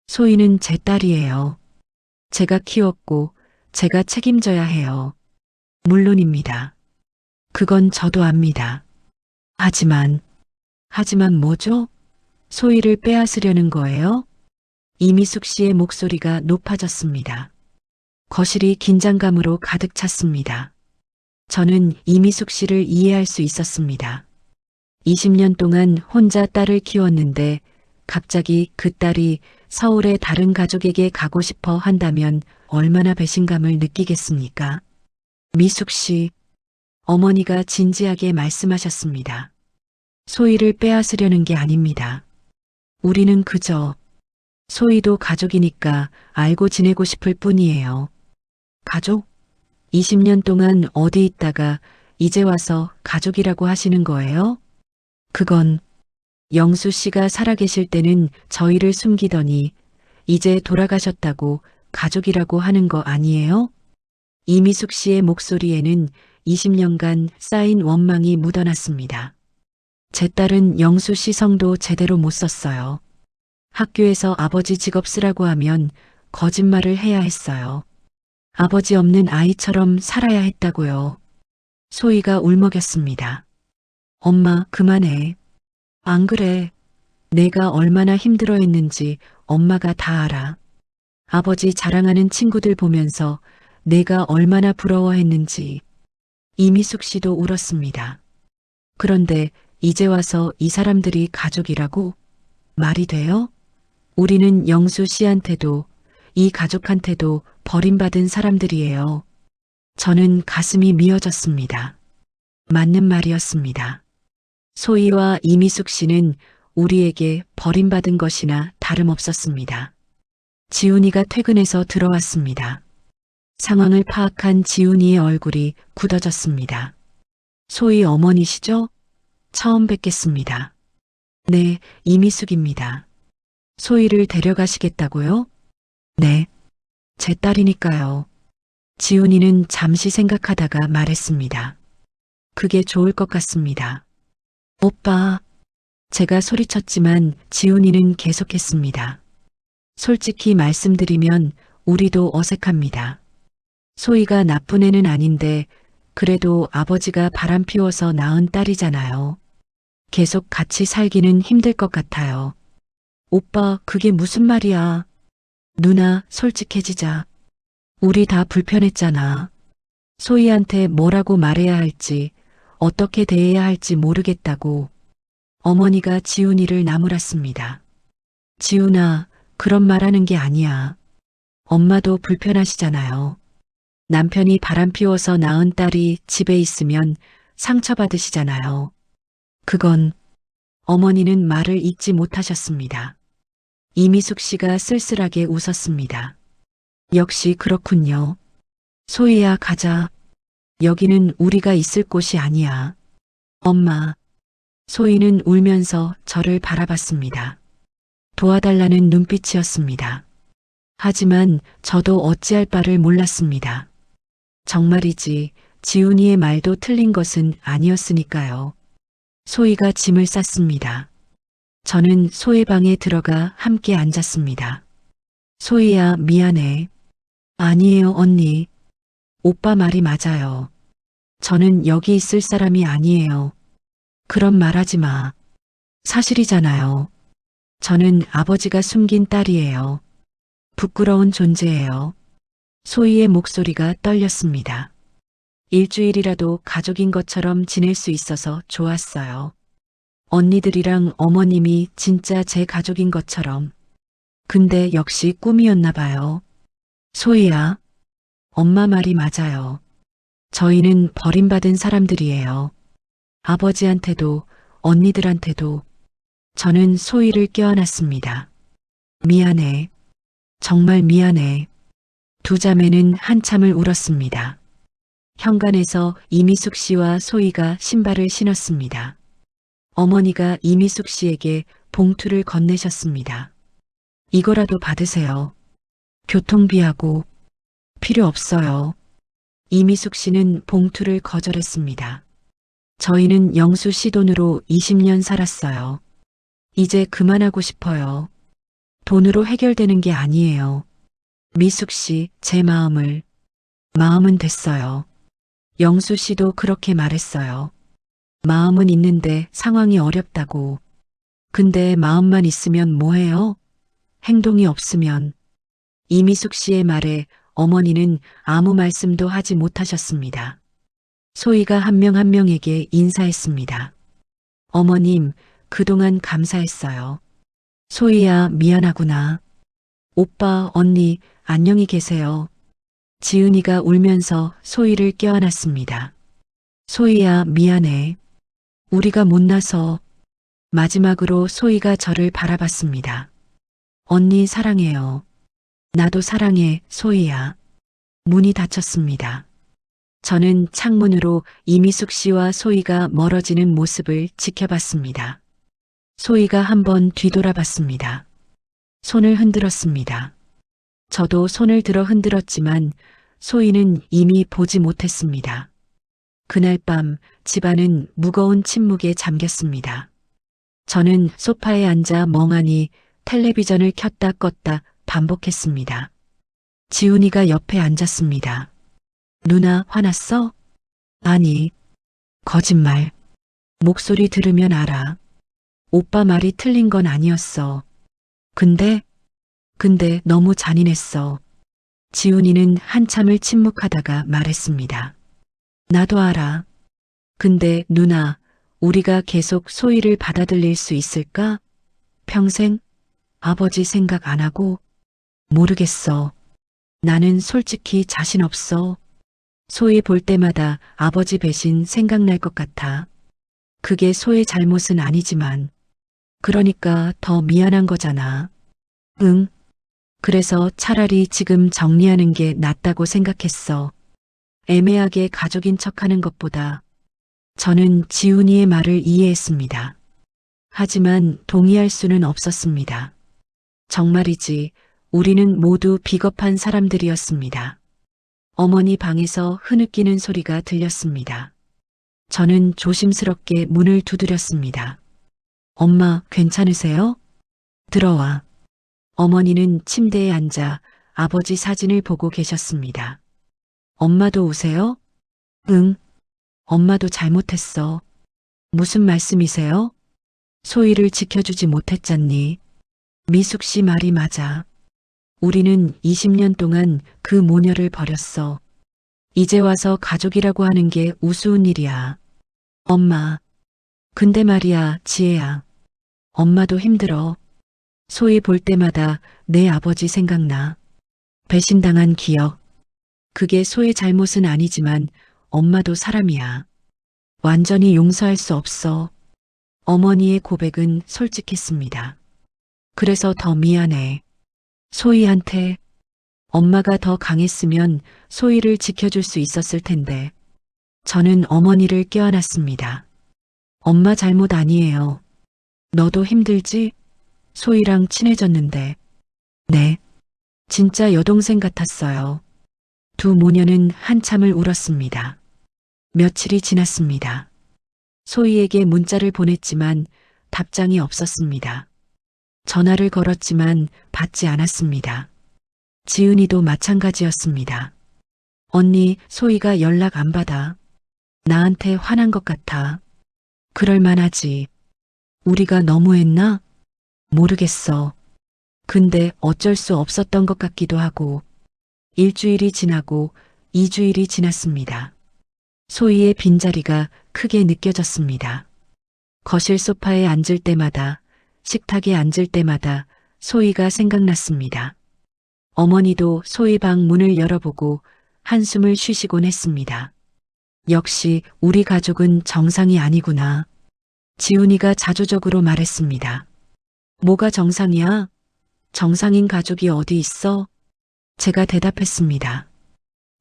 S1: 소희는 제 딸이에요. 제가 키웠고 제가 책임져야 해요. 물론입니다. 그건 저도 압니다. 하지만 뭐죠? 소희를 빼앗으려는 거예요? 이미숙 씨의 목소리가 높아졌습니다. 거실이 긴장감으로 가득 찼습니다. 저는 이미숙 씨를 이해할 수 있었습니다. 20년 동안 혼자 딸을 키웠는데 갑자기 그 딸이 서울의 다른 가족에게 가고 싶어 한다면 얼마나 배신감을 느끼겠습니까? 미숙 씨, 어머니가 진지하게 말씀하셨습니다. 소희를 빼앗으려는 게 아닙니다. 우리는 그저 소희도 가족이니까 알고 지내고 싶을 뿐이에요. 가족? 20년 동안 어디 있다가 이제 와서 가족이라고 하시는 거예요? 그건 영수 씨가 살아계실 때는 저희를 숨기더니 이제 돌아가셨다고 가족이라고 하는 거 아니에요? 이미숙 씨의 목소리에는 20년간 쌓인 원망이 묻어났습니다. 제 딸은 영수 씨 성도 제대로 못 썼어요. 학교에서 아버지 직업 쓰라고 하면 거짓말을 해야 했어요. 아버지 없는 아이처럼 살아야 했다고요. 소희가 울먹였습니다. 엄마, 그만해. 안 그래. 내가 얼마나 힘들어했는지 엄마가 다 알아. 아버지 자랑하는 친구들 보면서 내가 얼마나 부러워했는지. 이미숙 씨도 울었습니다. 그런데 이제 와서 이 사람들이 가족이라고? 말이 돼요? 우리는 영수 씨한테도 이 가족한테도 버림받은 사람들이에요. 저는 가슴이 미어졌습니다. 맞는 말이었습니다. 소희와 이미숙 씨는 우리에게 버림받은 것이나 다름없었습니다. 지훈이가 퇴근해서 들어왔습니다. 상황을 파악한 지훈이의 얼굴이 굳어졌습니다. 소희 어머니시죠? 처음 뵙겠습니다. 네, 이미숙입니다. 소희를 데려가시겠다고요? 네, 제 딸이니까요. 지훈이는 잠시 생각하다가 말했습니다. 그게 좋을 것 같습니다. 오빠, 제가 소리쳤지만 지훈이는 계속했습니다. 솔직히 말씀드리면 우리도 어색합니다. 소희가 나쁜 애는 아닌데 그래도 아버지가 바람 피워서 낳은 딸이잖아요. 계속 같이 살기는 힘들 것 같아요. 오빠, 그게 무슨 말이야. 누나, 솔직해지자. 우리 다 불편했잖아. 소희한테 뭐라고 말해야 할지, 어떻게 대해야 할지 모르겠다고. 어머니가 지훈이를 나무랐습니다. 지훈아, 그런 말 하는 게 아니야. 엄마도 불편하시잖아요. 남편이 바람 피워서 낳은 딸이 집에 있으면 상처받으시잖아요. 그건 어머니는 말을 잇지 못하셨습니다. 이미숙 씨가 쓸쓸하게 웃었습니다. 역시 그렇군요. 소희야, 가자. 여기는 우리가 있을 곳이 아니야. 엄마. 소희는 울면서 저를 바라봤습니다. 도와달라는 눈빛이었습니다. 하지만 저도 어찌할 바를 몰랐습니다. 정말이지 지훈이의 말도 틀린 것은 아니었으니까요. 소희가 짐을 쌌습니다. 저는 소희 방에 들어가 함께 앉았습니다. 소희야, 미안해. 아니에요, 언니. 오빠 말이 맞아요. 저는 여기 있을 사람이 아니에요. 그런 말 하지 마. 사실이잖아요. 저는 아버지가 숨긴 딸이에요. 부끄러운 존재예요. 소희의 목소리가 떨렸습니다. 일주일이라도 가족인 것처럼 지낼 수 있어서 좋았어요. 언니들이랑 어머님이 진짜 제 가족인 것처럼. 근데 역시 꿈이었나 봐요. 소희야, 엄마 말이 맞아요. 저희는 버림받은 사람들이에요. 아버지한테도 언니들한테도. 저는 소희를 껴안았습니다. 미안해. 정말 미안해. 두 자매는 한참을 울었습니다. 현관에서 이미숙 씨와 소희가 신발을 신었습니다. 어머니가 이미숙 씨에게 봉투를 건네셨습니다. 이거라도 받으세요. 교통비하고. 필요 없어요. 이미숙 씨는 봉투를 거절했습니다. 저희는 영수 씨 돈으로 20년 살았어요. 이제 그만하고 싶어요. 돈으로 해결되는 게 아니에요. 미숙 씨, 제 마음은 됐어요. 영수 씨도 그렇게 말했어요. 마음은 있는데 상황이 어렵다고. 근데 마음만 있으면 뭐해요? 행동이 없으면. 이미숙 씨의 말에 어머니는 아무 말씀도 하지 못하셨습니다. 소희가 한 명 한 명에게 인사했습니다. 어머님, 그동안 감사했어요. 소희야, 미안하구나. 오빠, 언니, 안녕히 계세요. 지은이가 울면서 소희를 껴안았습니다. 소희야, 미안해. 우리가 못나서. 마지막으로 소희가 저를 바라봤습니다. 언니 사랑해요. 나도 사랑해, 소희야. 문이 닫혔습니다. 저는 창문으로 이미숙 씨와 소희가 멀어지는 모습을 지켜봤습니다. 소희가 한번 뒤돌아봤습니다. 손을 흔들었습니다. 저도 손을 들어 흔들었지만 소희는 이미 보지 못했습니다. 그날 밤 집안은 무거운 침묵에 잠겼습니다. 저는 소파에 앉아 멍하니 텔레비전을 켰다 껐다 반복했습니다. 지훈이가 옆에 앉았습니다. 누나, 화났어? 아니, 거짓말. 목소리 들으면 알아. 오빠 말이 틀린 건 아니었어. 근데 너무 잔인했어. 지훈이는 한참을 침묵하다가 말했습니다. 나도 알아. 근데 누나, 우리가 계속 소희를 받아들일 수 있을까? 평생? 아버지 생각 안 하고? 모르겠어. 나는 솔직히 자신 없어. 소희 볼 때마다 아버지 배신 생각날 것 같아. 그게 소의 잘못은 아니지만. 그러니까 더 미안한 거잖아. 응. 그래서 차라리 지금 정리하는 게 낫다고 생각했어. 애매하게 가족인 척하는 것보다. 저는 지훈이의 말을 이해했습니다. 하지만 동의할 수는 없었습니다. 정말이지 우리는 모두 비겁한 사람들이었습니다. 어머니 방에서 흐느끼는 소리가 들렸습니다. 저는 조심스럽게 문을 두드렸습니다. 엄마, 괜찮으세요? 들어와. 어머니는 침대에 앉아 아버지 사진을 보고 계셨습니다. 엄마도 우세요? 응. 엄마도 잘못했어. 무슨 말씀이세요? 소희를 지켜주지 못했잖니. 미숙 씨 말이 맞아. 우리는 20년 동안 그 모녀를 버렸어. 이제 와서 가족이라고 하는 게 우스운 일이야. 엄마. 근데 말이야, 지혜야. 엄마도 힘들어. 소희 볼 때마다 내 아버지 생각나. 배신당한 기억. 그게 소의 잘못은 아니지만 엄마도 사람이야. 완전히 용서할 수 없어. 어머니의 고백은 솔직했습니다. 그래서 더 미안해. 소희한테. 엄마가 더 강했으면 소희를 지켜줄 수 있었을 텐데. 저는 어머니를 껴안았습니다. 엄마 잘못 아니에요. 너도 힘들지? 소희랑 친해졌는데. 네. 진짜 여동생 같았어요. 두 모녀는 한참을 울었습니다. 며칠이 지났습니다. 소희에게 문자를 보냈지만 답장이 없었습니다. 전화를 걸었지만 받지 않았습니다. 지은이도 마찬가지였습니다. 언니, 소희가 연락 안 받아. 나한테 화난 것 같아. 그럴 만하지. 우리가 너무했나? 모르겠어. 근데 어쩔 수 없었던 것 같기도 하고. 일주일이 지나고 2주일이 지났습니다. 소희의 빈자리가 크게 느껴졌습니다. 거실 소파에 앉을 때마다, 식탁에 앉을 때마다 소희가 생각났습니다. 어머니도 소희 방 문을 열어보고 한숨을 쉬시곤 했습니다. 역시 우리 가족은 정상이 아니구나. 지훈이가 자조적으로 말했습니다. 뭐가 정상이야? 정상인 가족이 어디 있어? 제가 대답했습니다.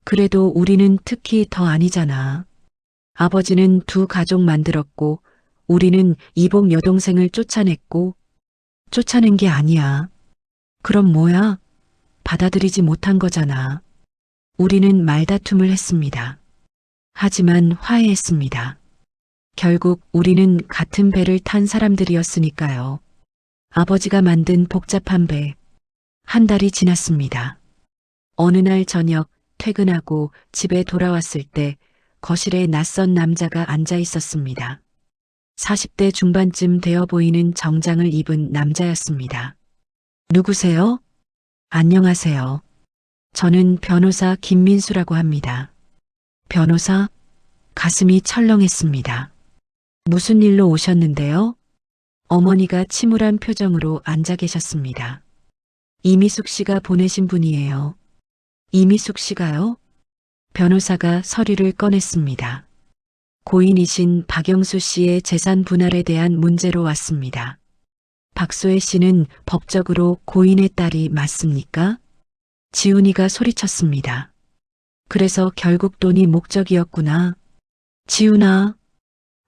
S1: 그래도 우리는 특히 더 아니잖아. 아버지는 두 가족 만들었고 우리는 이복 여동생을 쫓아냈고 쫓아낸 게 아니야. 그럼 뭐야? 받아들이지 못한 거잖아. 우리는 말다툼을 했습니다. 하지만 화해했습니다. 결국 우리는 같은 배를 탄 사람들이었으니까요. 아버지가 만든 복잡한 배. 한 달이 지났습니다. 어느 날 저녁 퇴근하고 집에 돌아왔을 때 거실에 낯선 남자가 앉아 있었습니다. 40대 중반쯤 되어 보이는 정장을 입은 남자였습니다. 누구세요? 안녕하세요. 저는 변호사 김민수라고 합니다. 변호사? 가슴이 철렁했습니다. 무슨 일로 오셨는데요? 어머니가 침울한 표정으로 앉아 계셨습니다. 이미숙 씨가 보내신 분이에요. 이미숙 씨가요? 변호사가 서류를 꺼냈습니다. 고인이신 박영수 씨의 재산 분할에 대한 문제로 왔습니다. 박소혜 씨는 법적으로 고인의 딸이 맞습니까? 지훈이가 소리쳤습니다. 그래서 결국 돈이 목적이었구나. 지훈아.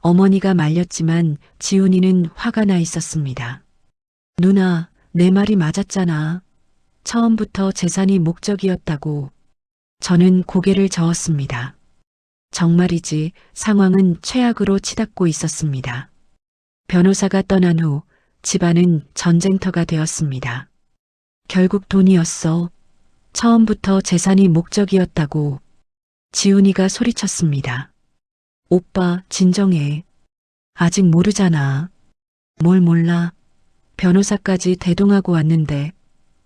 S1: 어머니가 말렸지만 지훈이는 화가 나 있었습니다. 누나, 내 말이 맞았잖아. 처음부터 재산이 목적이었다고. 저는 고개를 저었습니다. 정말이지 상황은 최악으로 치닫고 있었습니다. 변호사가 떠난 후 집안은 전쟁터가 되었습니다. 결국 돈이었어. 처음부터 재산이 목적이었다고. 지훈이가 소리쳤습니다. 오빠, 진정해. 아직 모르잖아. 뭘 몰라. 변호사까지 대동하고 왔는데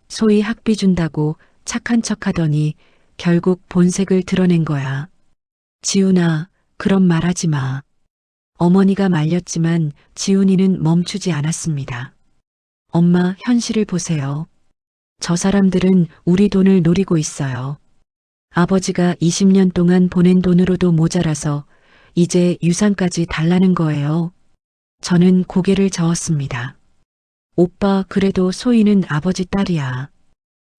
S1: 소위 학비 준다고 착한 척 하더니 결국 본색을 드러낸 거야. 지훈아, 그런 말 하지 마. 어머니가 말렸지만 지훈이는 멈추지 않았습니다. 엄마, 현실을 보세요. 저 사람들은 우리 돈을 노리고 있어요. 아버지가 20년 동안 보낸 돈으로도 모자라서 이제 유산까지 달라는 거예요. 저는 고개를 저었습니다. 오빠, 그래도 소희는 아버지 딸이야.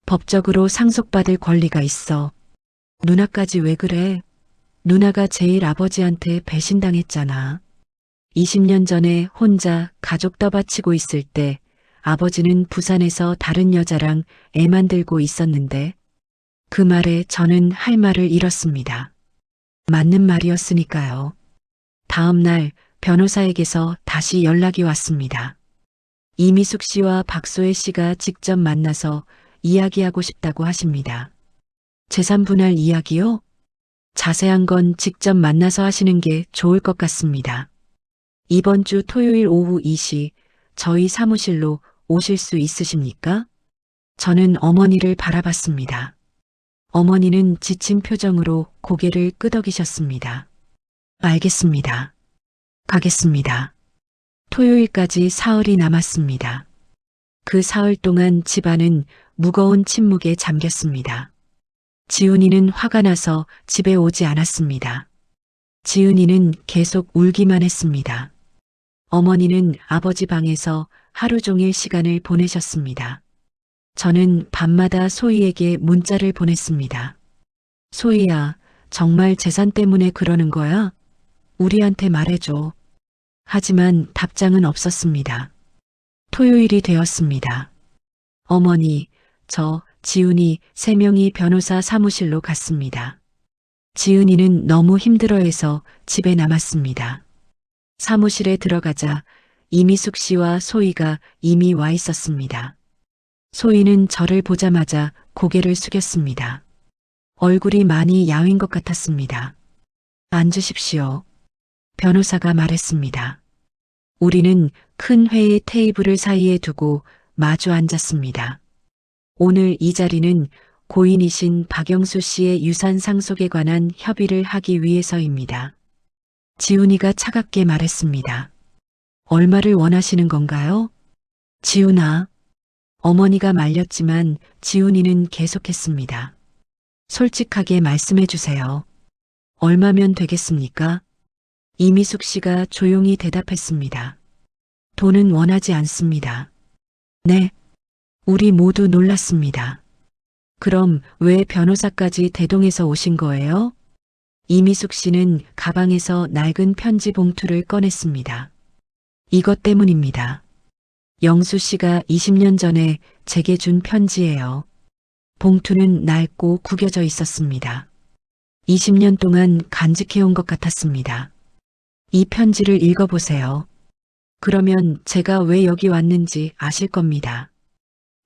S1: 법적으로 상속받을 권리가 있어. 누나까지 왜 그래? 누나가 제일 아버지한테 배신당했잖아. 20년 전에 혼자 가족 떠받치고 있을 때 아버지는 부산에서 다른 여자랑 애 만들고 있었는데 그 말에 저는 할 말을 잃었습니다. 맞는 말이었으니까요. 다음 날 변호사에게서 다시 연락이 왔습니다. 이미숙 씨와 박소혜 씨가 직접 만나서 이야기하고 싶다고 하십니다. 재산 분할 이야기요? 자세한 건 직접 만나서 하시는 게 좋을 것 같습니다. 이번 주 토요일 오후 2시 저희 사무실로 오실 수 있으십니까? 저는 어머니를 바라봤습니다. 어머니는 지친 표정으로 고개를 끄덕이셨습니다. 알겠습니다. 가겠습니다. 토요일까지 사흘이 남았습니다. 그 사흘 동안 집안은 무거운 침묵에 잠겼습니다. 지훈이는 화가 나서 집에 오지 않았습니다. 지은이는 계속 울기만 했습니다. 어머니는 아버지 방에서 하루 종일 시간을 보내셨습니다. 저는 밤마다 소희에게 문자를 보냈습니다. 소희야, 정말 재산 때문에 그러는 거야? 우리한테 말해줘. 하지만 답장은 없었습니다. 토요일이 되었습니다. 어머니, 저 지훈이 3명이 변호사 사무실로 갔습니다. 지은이는 너무 힘들어해서 집에 남았습니다. 사무실에 들어가자 이미숙 씨와 소희가 이미 와 있었습니다. 소희는 저를 보자마자 고개를 숙였습니다. 얼굴이 많이 야윈 것 같았습니다. 앉으십시오. 변호사가 말했습니다. 우리는 큰 회의 테이블을 사이에 두고 마주 앉았습니다. 오늘 이 자리는 고인이신 박영수 씨의 유산 상속에 관한 협의를 하기 위해서입니다. 지훈이가 차갑게 말했습니다. 얼마를 원하시는 건가요? 지훈아. 어머니가 말렸지만 지훈이는 계속했습니다. 솔직하게 말씀해 주세요. 얼마면 되겠습니까? 이미숙 씨가 조용히 대답했습니다. 돈은 원하지 않습니다. 네. 우리 모두 놀랐습니다. 그럼 왜 변호사까지 대동해서 오신 거예요? 이미숙 씨는 가방에서 낡은 편지 봉투를 꺼냈습니다. 이것 때문입니다. 영수 씨가 20년 전에 제게 준 편지예요. 봉투는 낡고 구겨져 있었습니다. 20년 동안 간직해온 것 같았습니다. 이 편지를 읽어보세요. 그러면 제가 왜 여기 왔는지 아실 겁니다.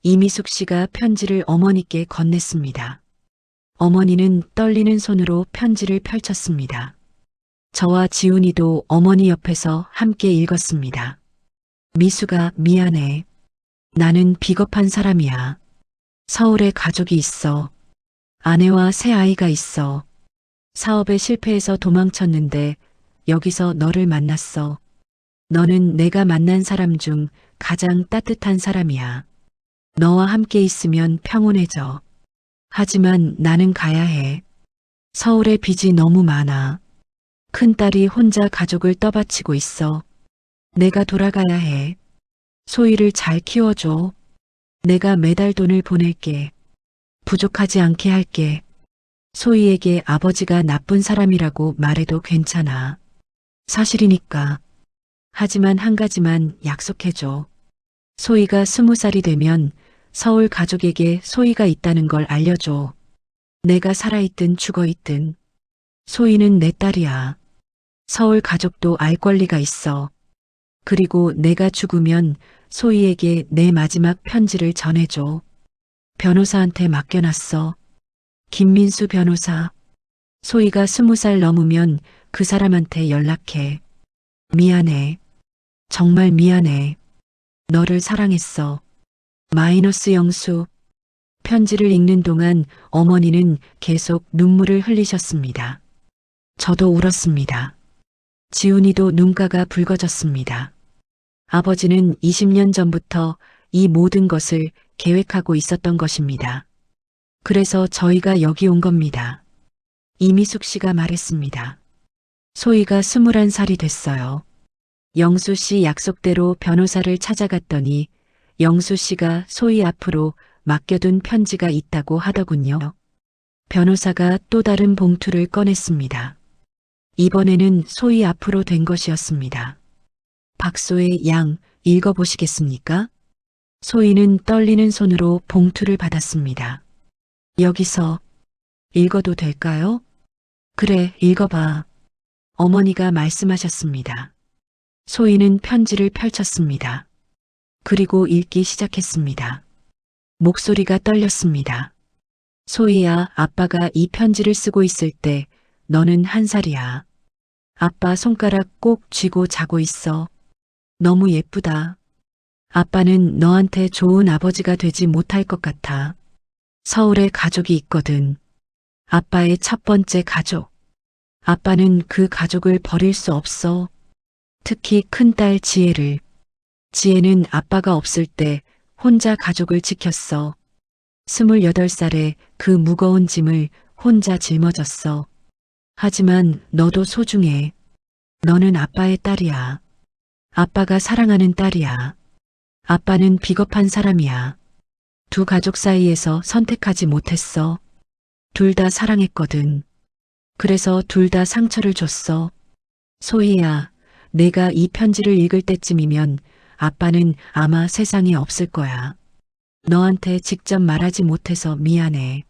S1: 이미숙 씨가 편지를 어머니께 건넸습니다. 어머니는 떨리는 손으로 편지를 펼쳤습니다. 저와 지훈이도 어머니 옆에서 함께 읽었습니다. 미수가 미안해. 나는 비겁한 사람이야. 서울에 가족이 있어. 아내와 새 아이가 있어. 사업에 실패해서 도망쳤는데 여기서 너를 만났어. 너는 내가 만난 사람 중 가장 따뜻한 사람이야. 너와 함께 있으면 평온해져. 하지만 나는 가야 해. 서울에 빚이 너무 많아. 큰딸이 혼자 가족을 떠받치고 있어. 내가 돌아가야 해. 소희를 잘 키워줘. 내가 매달 돈을 보낼게. 부족하지 않게 할게. 소희에게 아버지가 나쁜 사람이라고 말해도 괜찮아. 사실이니까. 하지만 한 가지만 약속해줘. 소희가 20살이 되면 서울 가족에게 소희가 있다는 걸 알려줘. 내가 살아있든 죽어있든. 소희는 내 딸이야. 서울 가족도 알 권리가 있어. 그리고 내가 죽으면 소희에게 내 마지막 편지를 전해줘. 변호사한테 맡겨놨어. 김민수 변호사. 소희가 20살 넘으면 그 사람한테 연락해. 미안해. 정말 미안해. 너를 사랑했어. 마이너스 영수. 편지를 읽는 동안 어머니는 계속 눈물을 흘리셨습니다. 저도 울었습니다. 지훈이도 눈가가 붉어졌습니다. 아버지는 20년 전부터 이 모든 것을 계획하고 있었던 것입니다. 그래서 저희가 여기 온 겁니다. 이미숙 씨가 말했습니다. 소희가 21살이 됐어요. 영수 씨 약속대로 변호사를 찾아갔더니 영수 씨가 소희 앞으로 맡겨둔 편지가 있다고 하더군요. 변호사가 또 다른 봉투를 꺼냈습니다. 이번에는 소희 앞으로 된 것이었습니다. 박소의 양 읽어보시겠습니까? 소희는 떨리는 손으로 봉투를 받았습니다. 여기서 읽어도 될까요? 그래, 읽어봐. 어머니가 말씀하셨습니다. 소희는 편지를 펼쳤습니다. 그리고 읽기 시작했습니다. 목소리가 떨렸습니다. 소희야, 아빠가 이 편지를 쓰고 있을 때 너는 1살이야. 아빠 손가락 꼭 쥐고 자고 있어. 너무 예쁘다. 아빠는 너한테 좋은 아버지가 되지 못할 것 같아. 서울에 가족이 있거든. 아빠의 첫 번째 가족. 아빠는 그 가족을 버릴 수 없어. 특히 큰딸 지혜를. 지혜는 아빠가 없을 때 혼자 가족을 지켰어. 28살에 그 무거운 짐을 혼자 짊어졌어. 하지만 너도 소중해. 너는 아빠의 딸이야. 아빠가 사랑하는 딸이야. 아빠는 비겁한 사람이야. 두 가족 사이에서 선택하지 못했어. 둘 다 사랑했거든. 그래서 둘 다 상처를 줬어. 소희야, 내가 이 편지를 읽을 때쯤이면 아빠는 아마 세상에 없을 거야. 너한테 직접 말하지 못해서 미안해.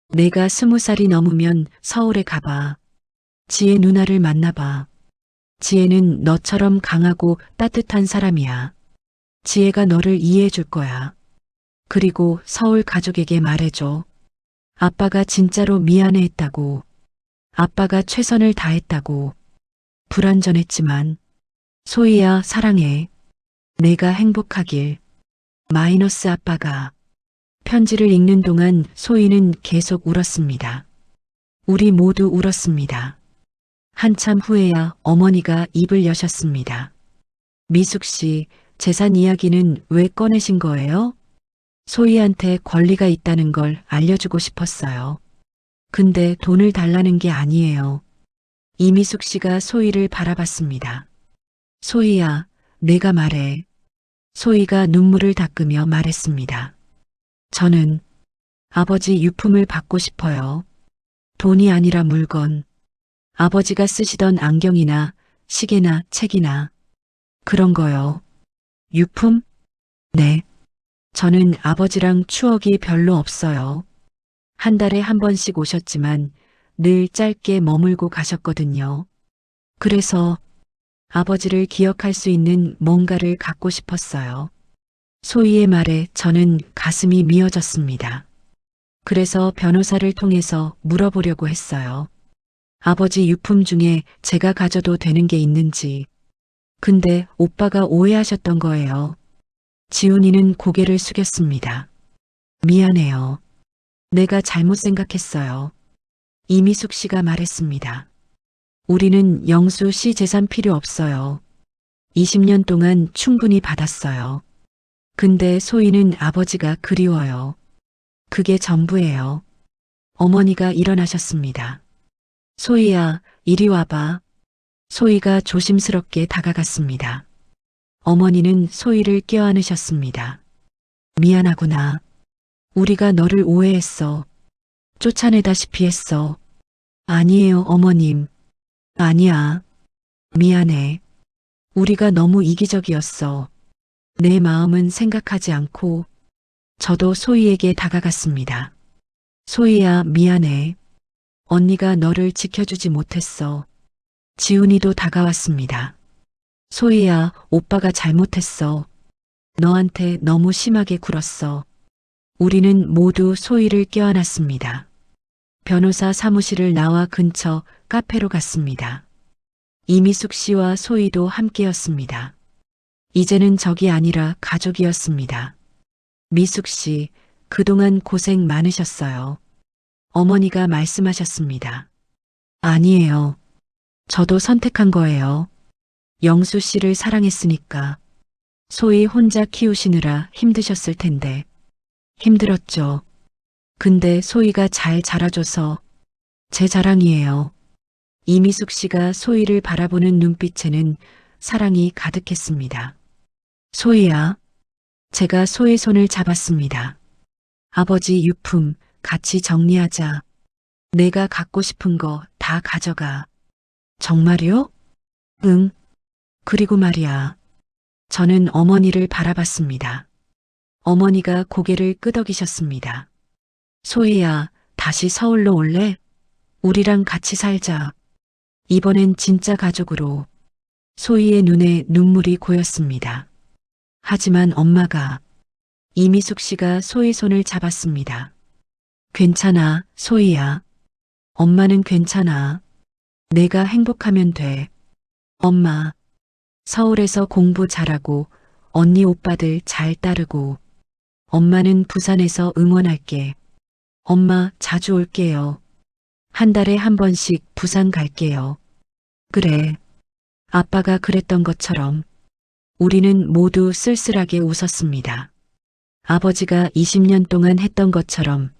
S1: 내가 20살이 넘으면 서울에 가봐. 지혜 누나를 만나봐. 지혜는 너처럼 강하고 따뜻한 사람이야. 지혜가 너를 이해해 줄 거야. 그리고 서울 가족에게 말해줘. 아빠가 진짜로 미안해했다고. 아빠가 최선을 다했다고. 불완전했지만. 소희야, 사랑해. 내가 행복하길. 마이너스 아빠가. 편지를 읽는 동안 소희는 계속 울었습니다. 우리 모두 울었습니다. 한참 후에야 어머니가 입을 여셨습니다. 미숙 씨, 재산 이야기는 왜 꺼내신 거예요? 소희한테 권리가 있다는 걸 알려주고 싶었어요. 근데 돈을 달라는 게 아니에요. 이미숙 씨가 소희를 바라봤습니다. 소희야, 내가 말해. 소희가 눈물을 닦으며 말했습니다. 저는 아버지 유품을 받고 싶어요. 돈이 아니라 물건. 아버지가 쓰시던 안경이나 시계나 책이나 그런 거요. 유품? 네. 저는 아버지랑 추억이 별로 없어요. 한 달에 한 번씩 오셨지만 늘 짧게 머물고 가셨거든요. 그래서 아버지를 기억할 수 있는 뭔가를 갖고 싶었어요. 소희의 말에 저는 가슴이 미어졌습니다. 그래서 변호사를 통해서 물어보려고 했어요. 아버지 유품 중에 제가 가져도 되는 게 있는지. 근데 오빠가 오해하셨던 거예요. 지훈이는 고개를 숙였습니다. 미안해요. 내가 잘못 생각했어요. 이미숙 씨가 말했습니다. 우리는 영수 씨 재산 필요 없어요. 20년 동안 충분히 받았어요. 근데 소희는 아버지가 그리워요. 그게 전부예요. 어머니가 일어나셨습니다. 소희야, 이리 와봐. 소희가 조심스럽게 다가갔습니다. 어머니는 소희를 껴안으셨습니다. 미안하구나. 우리가 너를 오해했어. 쫓아내다시피 했어. 아니에요, 어머님. 아니야. 미안해. 우리가 너무 이기적이었어. 내 마음은 생각하지 않고. 저도 소희에게 다가갔습니다. 소희야, 미안해. 언니가 너를 지켜주지 못했어. 지훈이도 다가왔습니다. 소희야, 오빠가 잘못했어. 너한테 너무 심하게 굴었어. 우리는 모두 소희를 껴안았습니다. 변호사 사무실을 나와 근처 카페로 갔습니다. 이미숙 씨와 소희도 함께였습니다. 이제는 적이 아니라 가족이었습니다. 미숙 씨, 그동안 고생 많으셨어요. 어머니가 말씀하셨습니다. 아니에요. 저도 선택한 거예요. 영수 씨를 사랑했으니까. 소희 혼자 키우시느라 힘드셨을 텐데. 힘들었죠. 근데 소희가 잘 자라줘서 제 자랑이에요. 이미숙 씨가 소희를 바라보는 눈빛에는 사랑이 가득했습니다. 소희야. 제가 소희 손을 잡았습니다. 아버지 유품 같이 정리하자. 내가 갖고 싶은 거 다 가져가. 정말요? 응. 그리고 말이야. 저는 어머니를 바라봤습니다. 어머니가 고개를 끄덕이셨습니다. 소희야, 다시 서울로 올래? 우리랑 같이 살자. 이번엔 진짜 가족으로. 소희의 눈에 눈물이 고였습니다. 하지만 엄마가. 이미숙 씨가 소희 손을 잡았습니다. 괜찮아, 소희야. 엄마는 괜찮아. 내가 행복하면 돼. 엄마. 서울에서 공부 잘하고 언니 오빠들 잘 따르고. 엄마는 부산에서 응원할게. 엄마 자주 올게요. 한 달에 한 번씩 부산 갈게요. 그래. 아빠가 그랬던 것처럼. 우리는 모두 쓸쓸하게 웃었습니다. 아버지가 20년 동안 했던 것처럼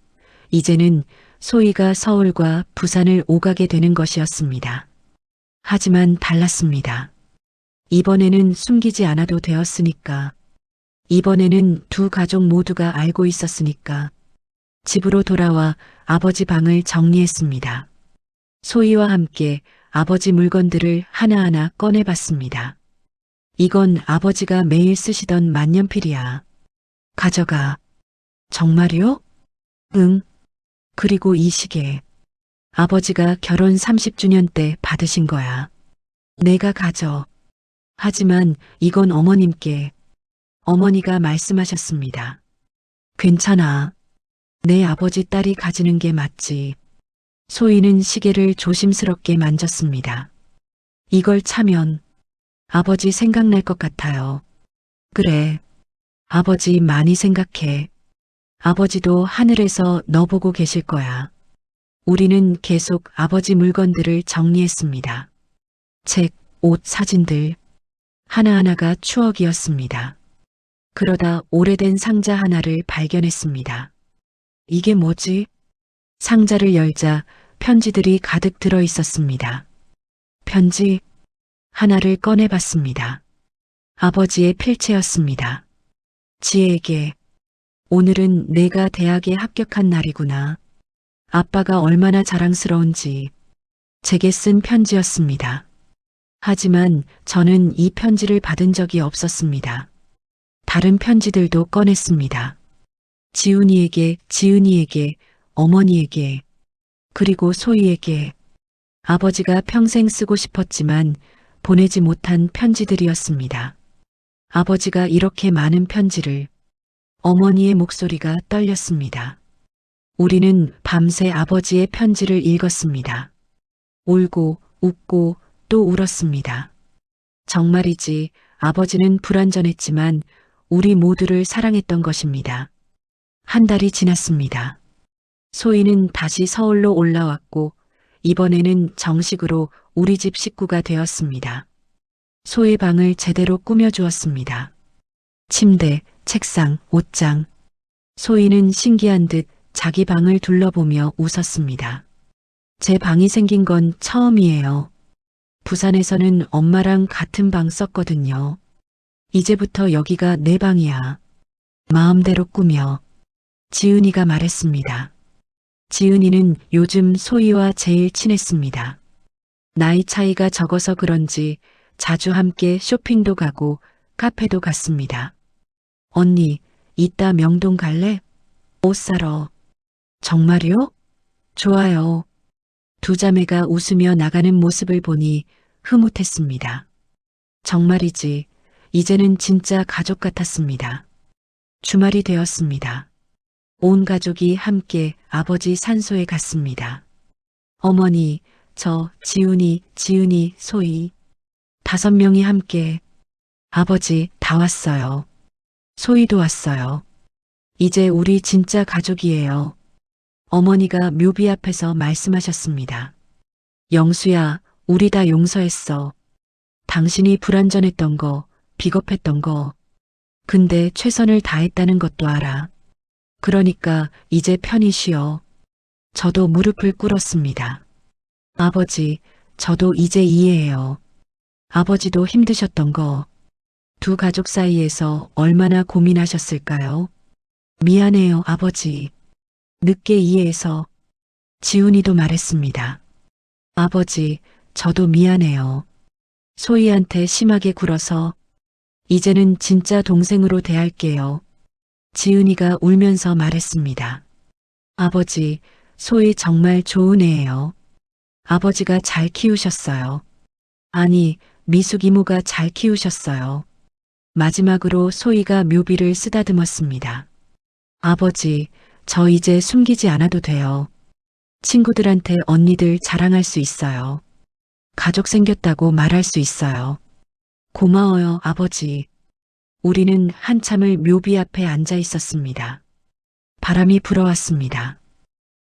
S1: 이제는 소희가 서울과 부산을 오가게 되는 것이었습니다. 하지만 달랐습니다. 이번에는 숨기지 않아도 되었으니까. 이번에는 두 가족 모두가 알고 있었으니까. 집으로 돌아와 아버지 방을 정리했습니다. 소희와 함께 아버지 물건들을 하나하나 꺼내봤습니다. 이건 아버지가 매일 쓰시던 만년필이야. 가져가. 정말요? 응. 그리고 이 시계. 아버지가 결혼 30주년 때 받으신 거야. 내가 가져. 하지만 이건 어머님께. 어머니가 말씀하셨습니다. 괜찮아. 내 아버지 딸이 가지는 게 맞지. 소희는 시계를 조심스럽게 만졌습니다. 이걸 차면 아버지 생각날 것 같아요. 그래. 아버지 많이 생각해. 아버지도 하늘에서 너 보고 계실 거야. 우리는 계속 아버지 물건들을 정리했습니다. 책, 옷, 사진들. 하나하나가 추억이었습니다. 그러다 오래된 상자 하나를 발견했습니다. 이게 뭐지? 상자를 열자 편지들이 가득 들어 있었습니다. 편지 하나를 꺼내봤습니다. 아버지의 필체였습니다. 지혜에게 오늘은 내가 대학에 합격한 날이구나. 아빠가 얼마나 자랑스러운지 제게 쓴 편지였습니다. 하지만 저는 이 편지를 받은 적이 없었습니다. 다른 편지들도 꺼냈습니다. 지은이에게, 어머니에게, 그리고 소희에게 아버지가 평생 쓰고 싶었지만 보내지 못한 편지들이었습니다. 아버지가 이렇게 많은 편지를 어머니의 목소리가 떨렸습니다. 우리는 밤새 아버지의 편지를 읽었습니다. 울고 웃고 또 울었습니다. 정말이지 아버지는 불완전했지만 우리 모두를 사랑했던 것입니다. 한 달이 지났습니다. 소희는 다시 서울로 올라왔고 이번에는 정식으로 우리 집 식구가 되었습니다. 소희 방을 제대로 꾸며주었습니다. 침대, 책상, 옷장. 소희는 신기한 듯 자기 방을 둘러보며 웃었습니다. 제 방이 생긴 건 처음이에요. 부산에서는 엄마랑 같은 방 썼거든요. 이제부터 여기가 내 방이야. 마음대로 꾸며. 지은이가 말했습니다. 지은이는 요즘 소희와 제일 친했습니다. 나이 차이가 적어서 그런지 자주 함께 쇼핑도 가고 카페도 갔습니다. 언니, 이따 명동 갈래? 옷 사러. 정말요? 좋아요. 두 자매가 웃으며 나가는 모습을 보니 흐뭇했습니다. 정말이지, 이제는 진짜 가족 같았습니다. 주말이 되었습니다. 온 가족이 함께 아버지 산소에 갔습니다. 어머니, 저, 지은이, 소희. 5명이 함께. 아버지, 다 왔어요. 소희도 왔어요. 이제 우리 진짜 가족이에요. 어머니가 묘비 앞에서 말씀하셨습니다. 영수야, 우리 다 용서했어. 당신이 불완전했던 거, 비겁했던 거. 근데 최선을 다했다는 것도 알아. 그러니까 이제 편히 쉬어. 저도 무릎을 꿇었습니다. 아버지, 저도 이제 이해해요. 아버지도 힘드셨던 거. 두 가족 사이에서 얼마나 고민하셨을까요? 미안해요, 아버지. 늦게 이해해서. 지훈이도 말했습니다. 아버지, 저도 미안해요. 소희한테 심하게 굴어서. 이제는 진짜 동생으로 대할게요. 지은이가 울면서 말했습니다. 아버지, 소희 정말 좋은 애예요. 아버지가 잘 키우셨어요. 아니, 미숙 이모가 잘 키우셨어요. 마지막으로 소희가 묘비를 쓰다듬었습니다. 아버지, 저 이제 숨기지 않아도 돼요. 친구들한테 언니들 자랑할 수 있어요. 가족 생겼다고 말할 수 있어요. 고마워요, 아버지. 우리는 한참을 묘비 앞에 앉아 있었습니다. 바람이 불어왔습니다.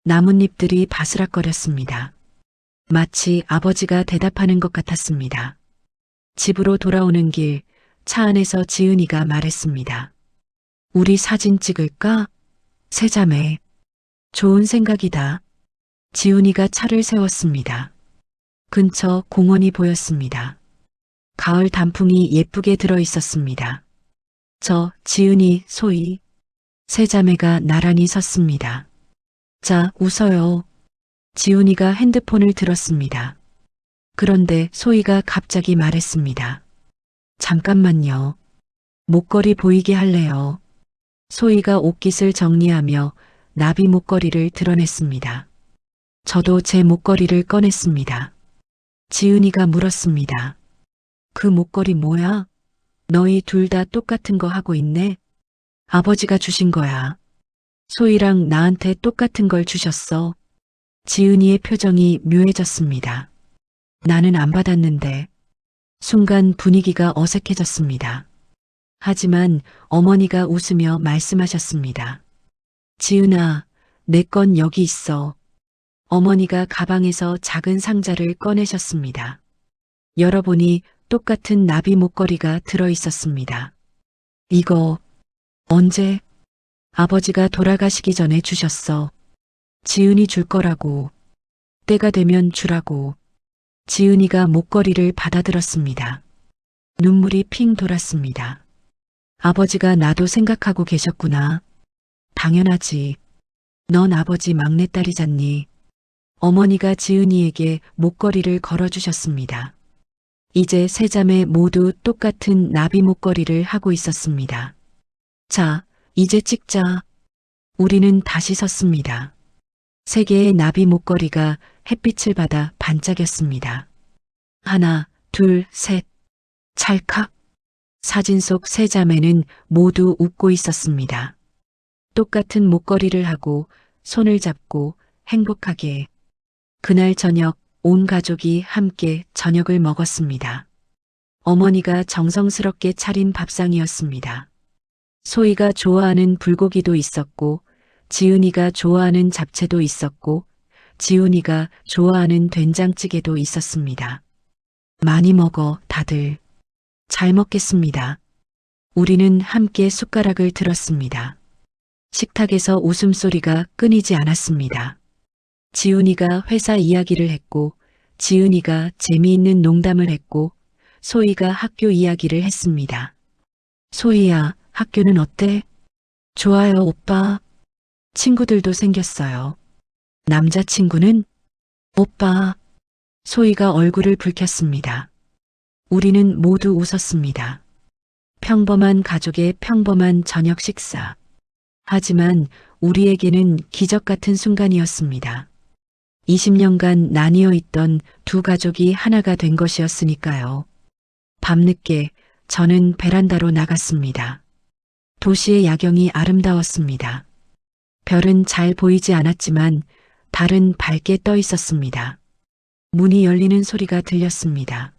S1: 나뭇잎들이 바스락거렸습니다. 마치 아버지가 대답하는 것 같았습니다. 집으로 돌아오는 길, 차 안에서 지은이가 말했습니다. 우리 사진 찍을까? 세자매. 좋은 생각이다. 지은이가 차를 세웠습니다. 근처 공원이 보였습니다. 가을 단풍이 예쁘게 들어 있었습니다. 저, 지은이, 소희. 세 자매가 나란히 섰습니다. 자, 웃어요. 지훈이가 핸드폰을 들었습니다. 그런데 소희가 갑자기 말했습니다. 잠깐만요. 목걸이 보이게 할래요. 소희가 옷깃을 정리하며 나비 목걸이를 드러냈습니다. 저도 제 목걸이를 꺼냈습니다. 지은이가 물었습니다. 그 목걸이 뭐야? 너희 둘 다 똑같은 거 하고 있네? 아버지가 주신 거야. 소희랑 나한테 똑같은 걸 주셨어. 지은이의 표정이 묘해졌습니다. 나는 안 받았는데. 순간 분위기가 어색해졌습니다. 하지만 어머니가 웃으며 말씀하셨습니다. 지은아, 내 건 여기 있어. 어머니가 가방에서 작은 상자를 꺼내셨습니다. 열어보니 똑같은 나비 목걸이가 들어 있었습니다. 이거 언제? 아버지가 돌아가시기 전에 주셨어. 지은이 줄 거라고. 때가 되면 주라고. 지은이가 목걸이를 받아들었습니다. 눈물이 핑 돌았습니다. 아버지가 나도 생각하고 계셨구나. 당연하지. 넌 아버지 막내딸이잖니. 어머니가 지은이에게 목걸이를 걸어주셨습니다. 이제 세 자매 모두 똑같은 나비 목걸이를 하고 있었습니다. 자, 이제 찍자. 우리는 다시 섰습니다. 세 개의 나비 목걸이가 햇빛을 받아 반짝였습니다. 하나, 둘, 셋. 찰칵. 사진 속 세 자매는 모두 웃고 있었습니다. 똑같은 목걸이를 하고 손을 잡고 행복하게. 그날 저녁 온 가족이 함께 저녁을 먹었습니다. 어머니가 정성스럽게 차린 밥상이었습니다. 소희가 좋아하는 불고기도 있었고, 지은이가 좋아하는 잡채도 있었고, 지훈이가 좋아하는 된장찌개도 있었습니다. 많이 먹어, 다들. 잘 먹겠습니다. 우리는 함께 숟가락을 들었습니다. 식탁에서 웃음소리가 끊이지 않았습니다. 지훈이가 회사 이야기를 했고, 지은이가 재미있는 농담을 했고, 소희가 학교 이야기를 했습니다. 소희야, 학교는 어때? 좋아요, 오빠. 친구들도 생겼어요. 남자친구는? 오빠. 소희가 얼굴을 붉혔습니다. 우리는 모두 웃었습니다. 평범한 가족의 평범한 저녁 식사. 하지만 우리에게는 기적 같은 순간이었습니다. 20년간 나뉘어 있던 두 가족이 하나가 된 것이었으니까요. 밤늦게 저는 베란다로 나갔습니다. 도시의 야경이 아름다웠습니다. 별은 잘 보이지 않았지만 달은 밝게 떠 있었습니다. 문이 열리는 소리가 들렸습니다.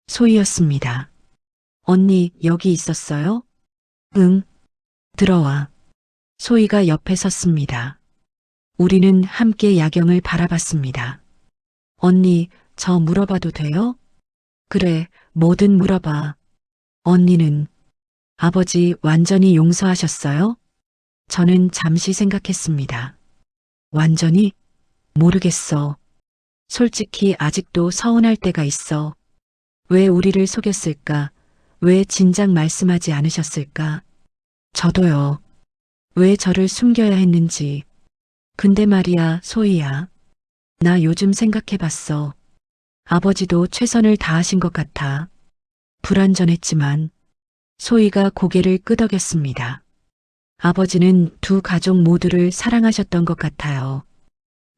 S1: 소희였습니다. 언니, 여기 있었어요? 응. 들어와. 소희가 옆에 섰습니다. 우리는 함께 야경을 바라봤습니다. 언니, 저 물어봐도 돼요? 그래, 뭐든 물어봐. 언니는 아버지 완전히 용서하셨어요? 저는 잠시 생각했습니다. 완전히? 모르겠어. 솔직히 아직도 서운할 때가 있어. 왜 우리를 속였을까? 왜 진작 말씀하지 않으셨을까? 저도요. 왜 저를 숨겨야 했는지. 근데 말이야, 소희야. 나 요즘 생각해봤어. 아버지도 최선을 다하신 것 같아. 불완전했지만. 소희가 고개를 끄덕였습니다. 아버지는 두 가족 모두를 사랑하셨던 것 같아요.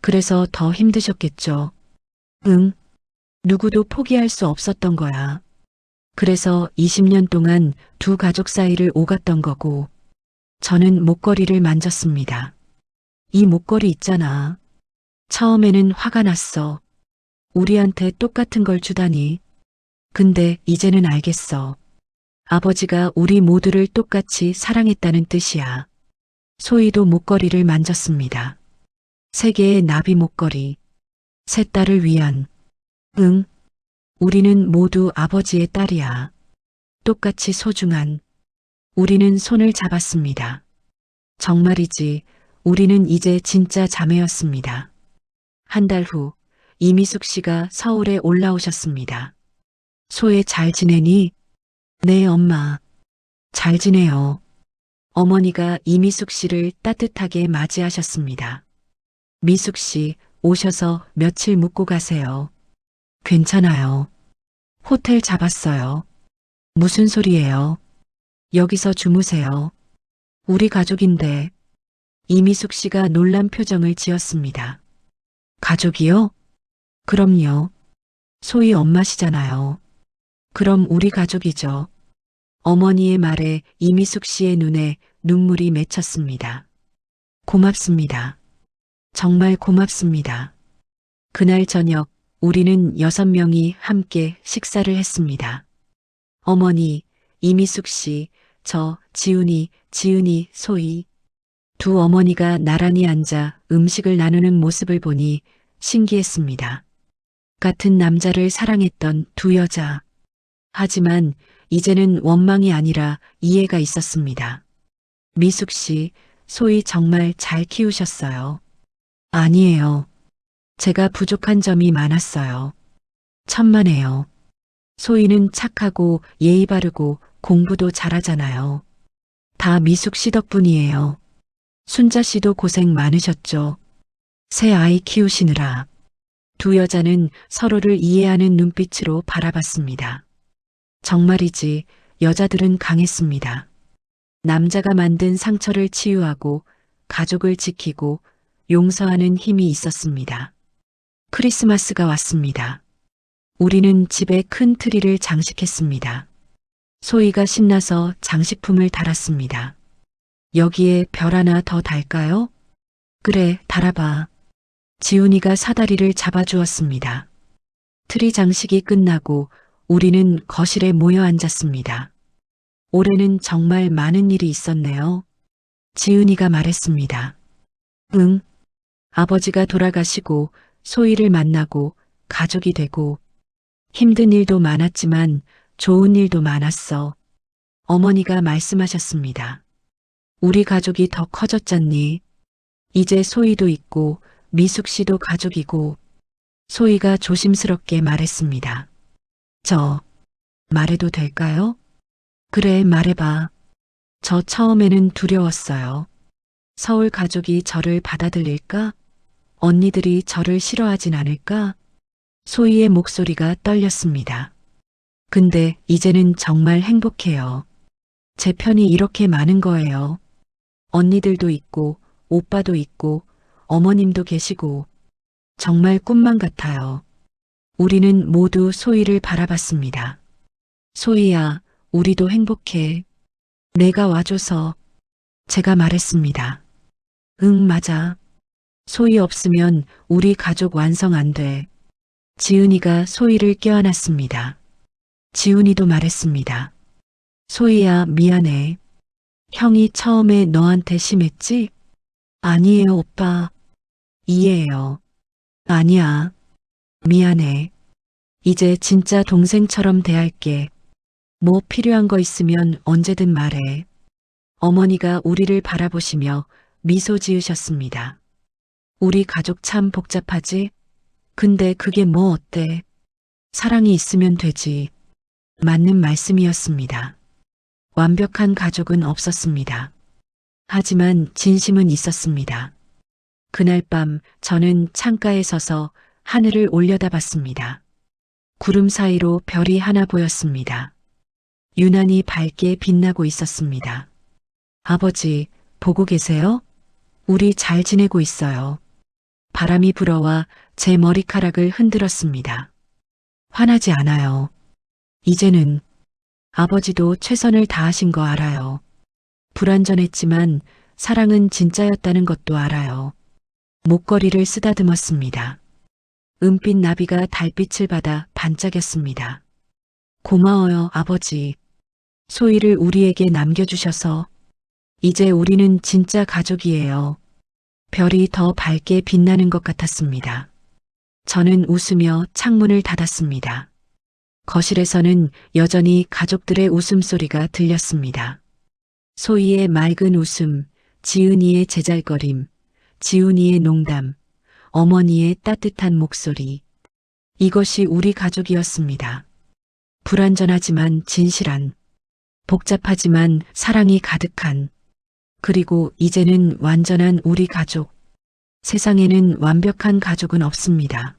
S1: 그래서 더 힘드셨겠죠. 응. 누구도 포기할 수 없었던 거야. 그래서 20년 동안 두 가족 사이를 오갔던 거고, 저는 목걸이를 만졌습니다. 이 목걸이 있잖아. 처음에는 화가 났어. 우리한테 똑같은 걸 주다니. 근데 이제는 알겠어. 아버지가 우리 모두를 똑같이 사랑했다는 뜻이야. 소희도 목걸이를 만졌습니다. 세 개의 나비 목걸이. 세 딸을 위한. 응. 우리는 모두 아버지의 딸이야. 똑같이 소중한. 우리는 손을 잡았습니다. 정말이지, 우리는 이제 진짜 자매였습니다. 한 달 후, 이미숙 씨가 서울에 올라오셨습니다. 소혜 잘 지내니? 네, 엄마. 잘 지내요. 어머니가 이미숙 씨를 따뜻하게 맞이하셨습니다. 미숙 씨, 오셔서 며칠 묵고 가세요. 괜찮아요. 호텔 잡았어요. 무슨 소리예요? 여기서 주무세요. 우리 가족인데. 이미숙 씨가 놀란 표정을 지었습니다. 가족이요? 그럼요. 소희 엄마시잖아요. 그럼 우리 가족이죠. 어머니의 말에 이미숙 씨의 눈에 눈물이 맺혔습니다. 고맙습니다. 정말 고맙습니다. 그날 저녁 우리는 6명이 함께 식사를 했습니다. 어머니, 이미숙 씨, 저, 지은이, 소희. 두 어머니가 나란히 앉아 음식을 나누는 모습을 보니 신기했습니다. 같은 남자를 사랑했던 두 여자. 하지만 이제는 원망이 아니라 이해가 있었습니다. 미숙 씨, 소희 정말 잘 키우셨어요. 아니에요. 제가 부족한 점이 많았어요. 천만에요. 소희는 착하고 예의 바르고 공부도 잘하잖아요. 다 미숙 씨 덕분이에요. 순자 씨도 고생 많으셨죠. 새 아이 키우시느라. 두 여자는 서로를 이해하는 눈빛으로 바라봤습니다. 정말이지 여자들은 강했습니다. 남자가 만든 상처를 치유하고 가족을 지키고 용서하는 힘이 있었습니다. 크리스마스가 왔습니다. 우리는 집에 큰 트리를 장식했습니다. 소희가 신나서 장식품을 달았습니다. 여기에 별 하나 더 달까요? 그래, 달아봐. 지훈이가 사다리를 잡아주었습니다. 트리 장식이 끝나고 우리는 거실에 모여 앉았습니다. 올해는 정말 많은 일이 있었네요. 지은이가 말했습니다. 응. 아버지가 돌아가시고 소희를 만나고 가족이 되고 힘든 일도 많았지만 좋은 일도 많았어. 어머니가 말씀하셨습니다. 우리 가족이 더 커졌잖니. 이제 소희도 있고 미숙 씨도 가족이고. 소희가 조심스럽게 말했습니다. 저 말해도 될까요? 그래, 말해봐. 저 처음에는 두려웠어요. 서울 가족이 저를 받아들일까? 언니들이 저를 싫어하진 않을까? 소희의 목소리가 떨렸습니다. 근데 이제는 정말 행복해요. 제 편이 이렇게 많은 거예요. 언니들도 있고, 오빠도 있고, 어머님도 계시고, 정말 꿈만 같아요. 우리는 모두 소희를 바라봤습니다. 소희야, 우리도 행복해. 내가 와줘서. 제가 말했습니다. 응, 맞아. 소희 없으면 우리 가족 완성 안 돼. 지은이가 소희를 껴안았습니다. 지훈이도 말했습니다. 소희야, 미안해. 형이 처음에 너한테 심했지? 아니에요, 오빠. 이해해요. 아니야. 미안해. 이제 진짜 동생처럼 대할게. 뭐 필요한 거 있으면 언제든 말해. 어머니가 우리를 바라보시며 미소 지으셨습니다. 우리 가족 참 복잡하지? 근데 그게 뭐 어때? 사랑이 있으면 되지. 맞는 말씀이었습니다. 완벽한 가족은 없었습니다. 하지만 진심은 있었습니다. 그날 밤 저는 창가에 서서 하늘을 올려다봤습니다. 구름 사이로 별이 하나 보였습니다. 유난히 밝게 빛나고 있었습니다. 아버지, 보고 계세요? 우리 잘 지내고 있어요. 바람이 불어와 제 머리카락을 흔들었습니다. 화나지 않아요. 이제는 아버지도 최선을 다하신 거 알아요. 불완전했지만 사랑은 진짜였다는 것도 알아요. 목걸이를 쓰다듬었습니다. 은빛 나비가 달빛을 받아 반짝였습니다. 고마워요, 아버지. 소희를 우리에게 남겨주셔서. 이제 우리는 진짜 가족이에요. 별이 더 밝게 빛나는 것 같았습니다. 저는 웃으며 창문을 닫았습니다. 거실에서는 여전히 가족들의 웃음소리가 들렸습니다. 소희의 맑은 웃음, 지은이의 제잘거림, 지훈이의 농담, 어머니의 따뜻한 목소리. 이것이 우리 가족이었습니다. 불완전하지만 진실한, 복잡하지만 사랑이 가득한, 그리고 이제는 완전한 우리 가족. 세상에는 완벽한 가족은 없습니다.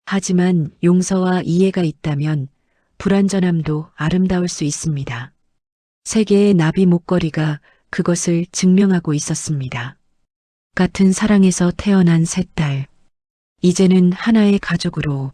S1: 하지만 용서와 이해가 있다면 불완전함도 아름다울 수 있습니다. 세 개의 나비 목걸이가 그것을 증명하고 있었습니다. 같은 사랑에서 태어난 세 딸. 이제는 하나의 가족으로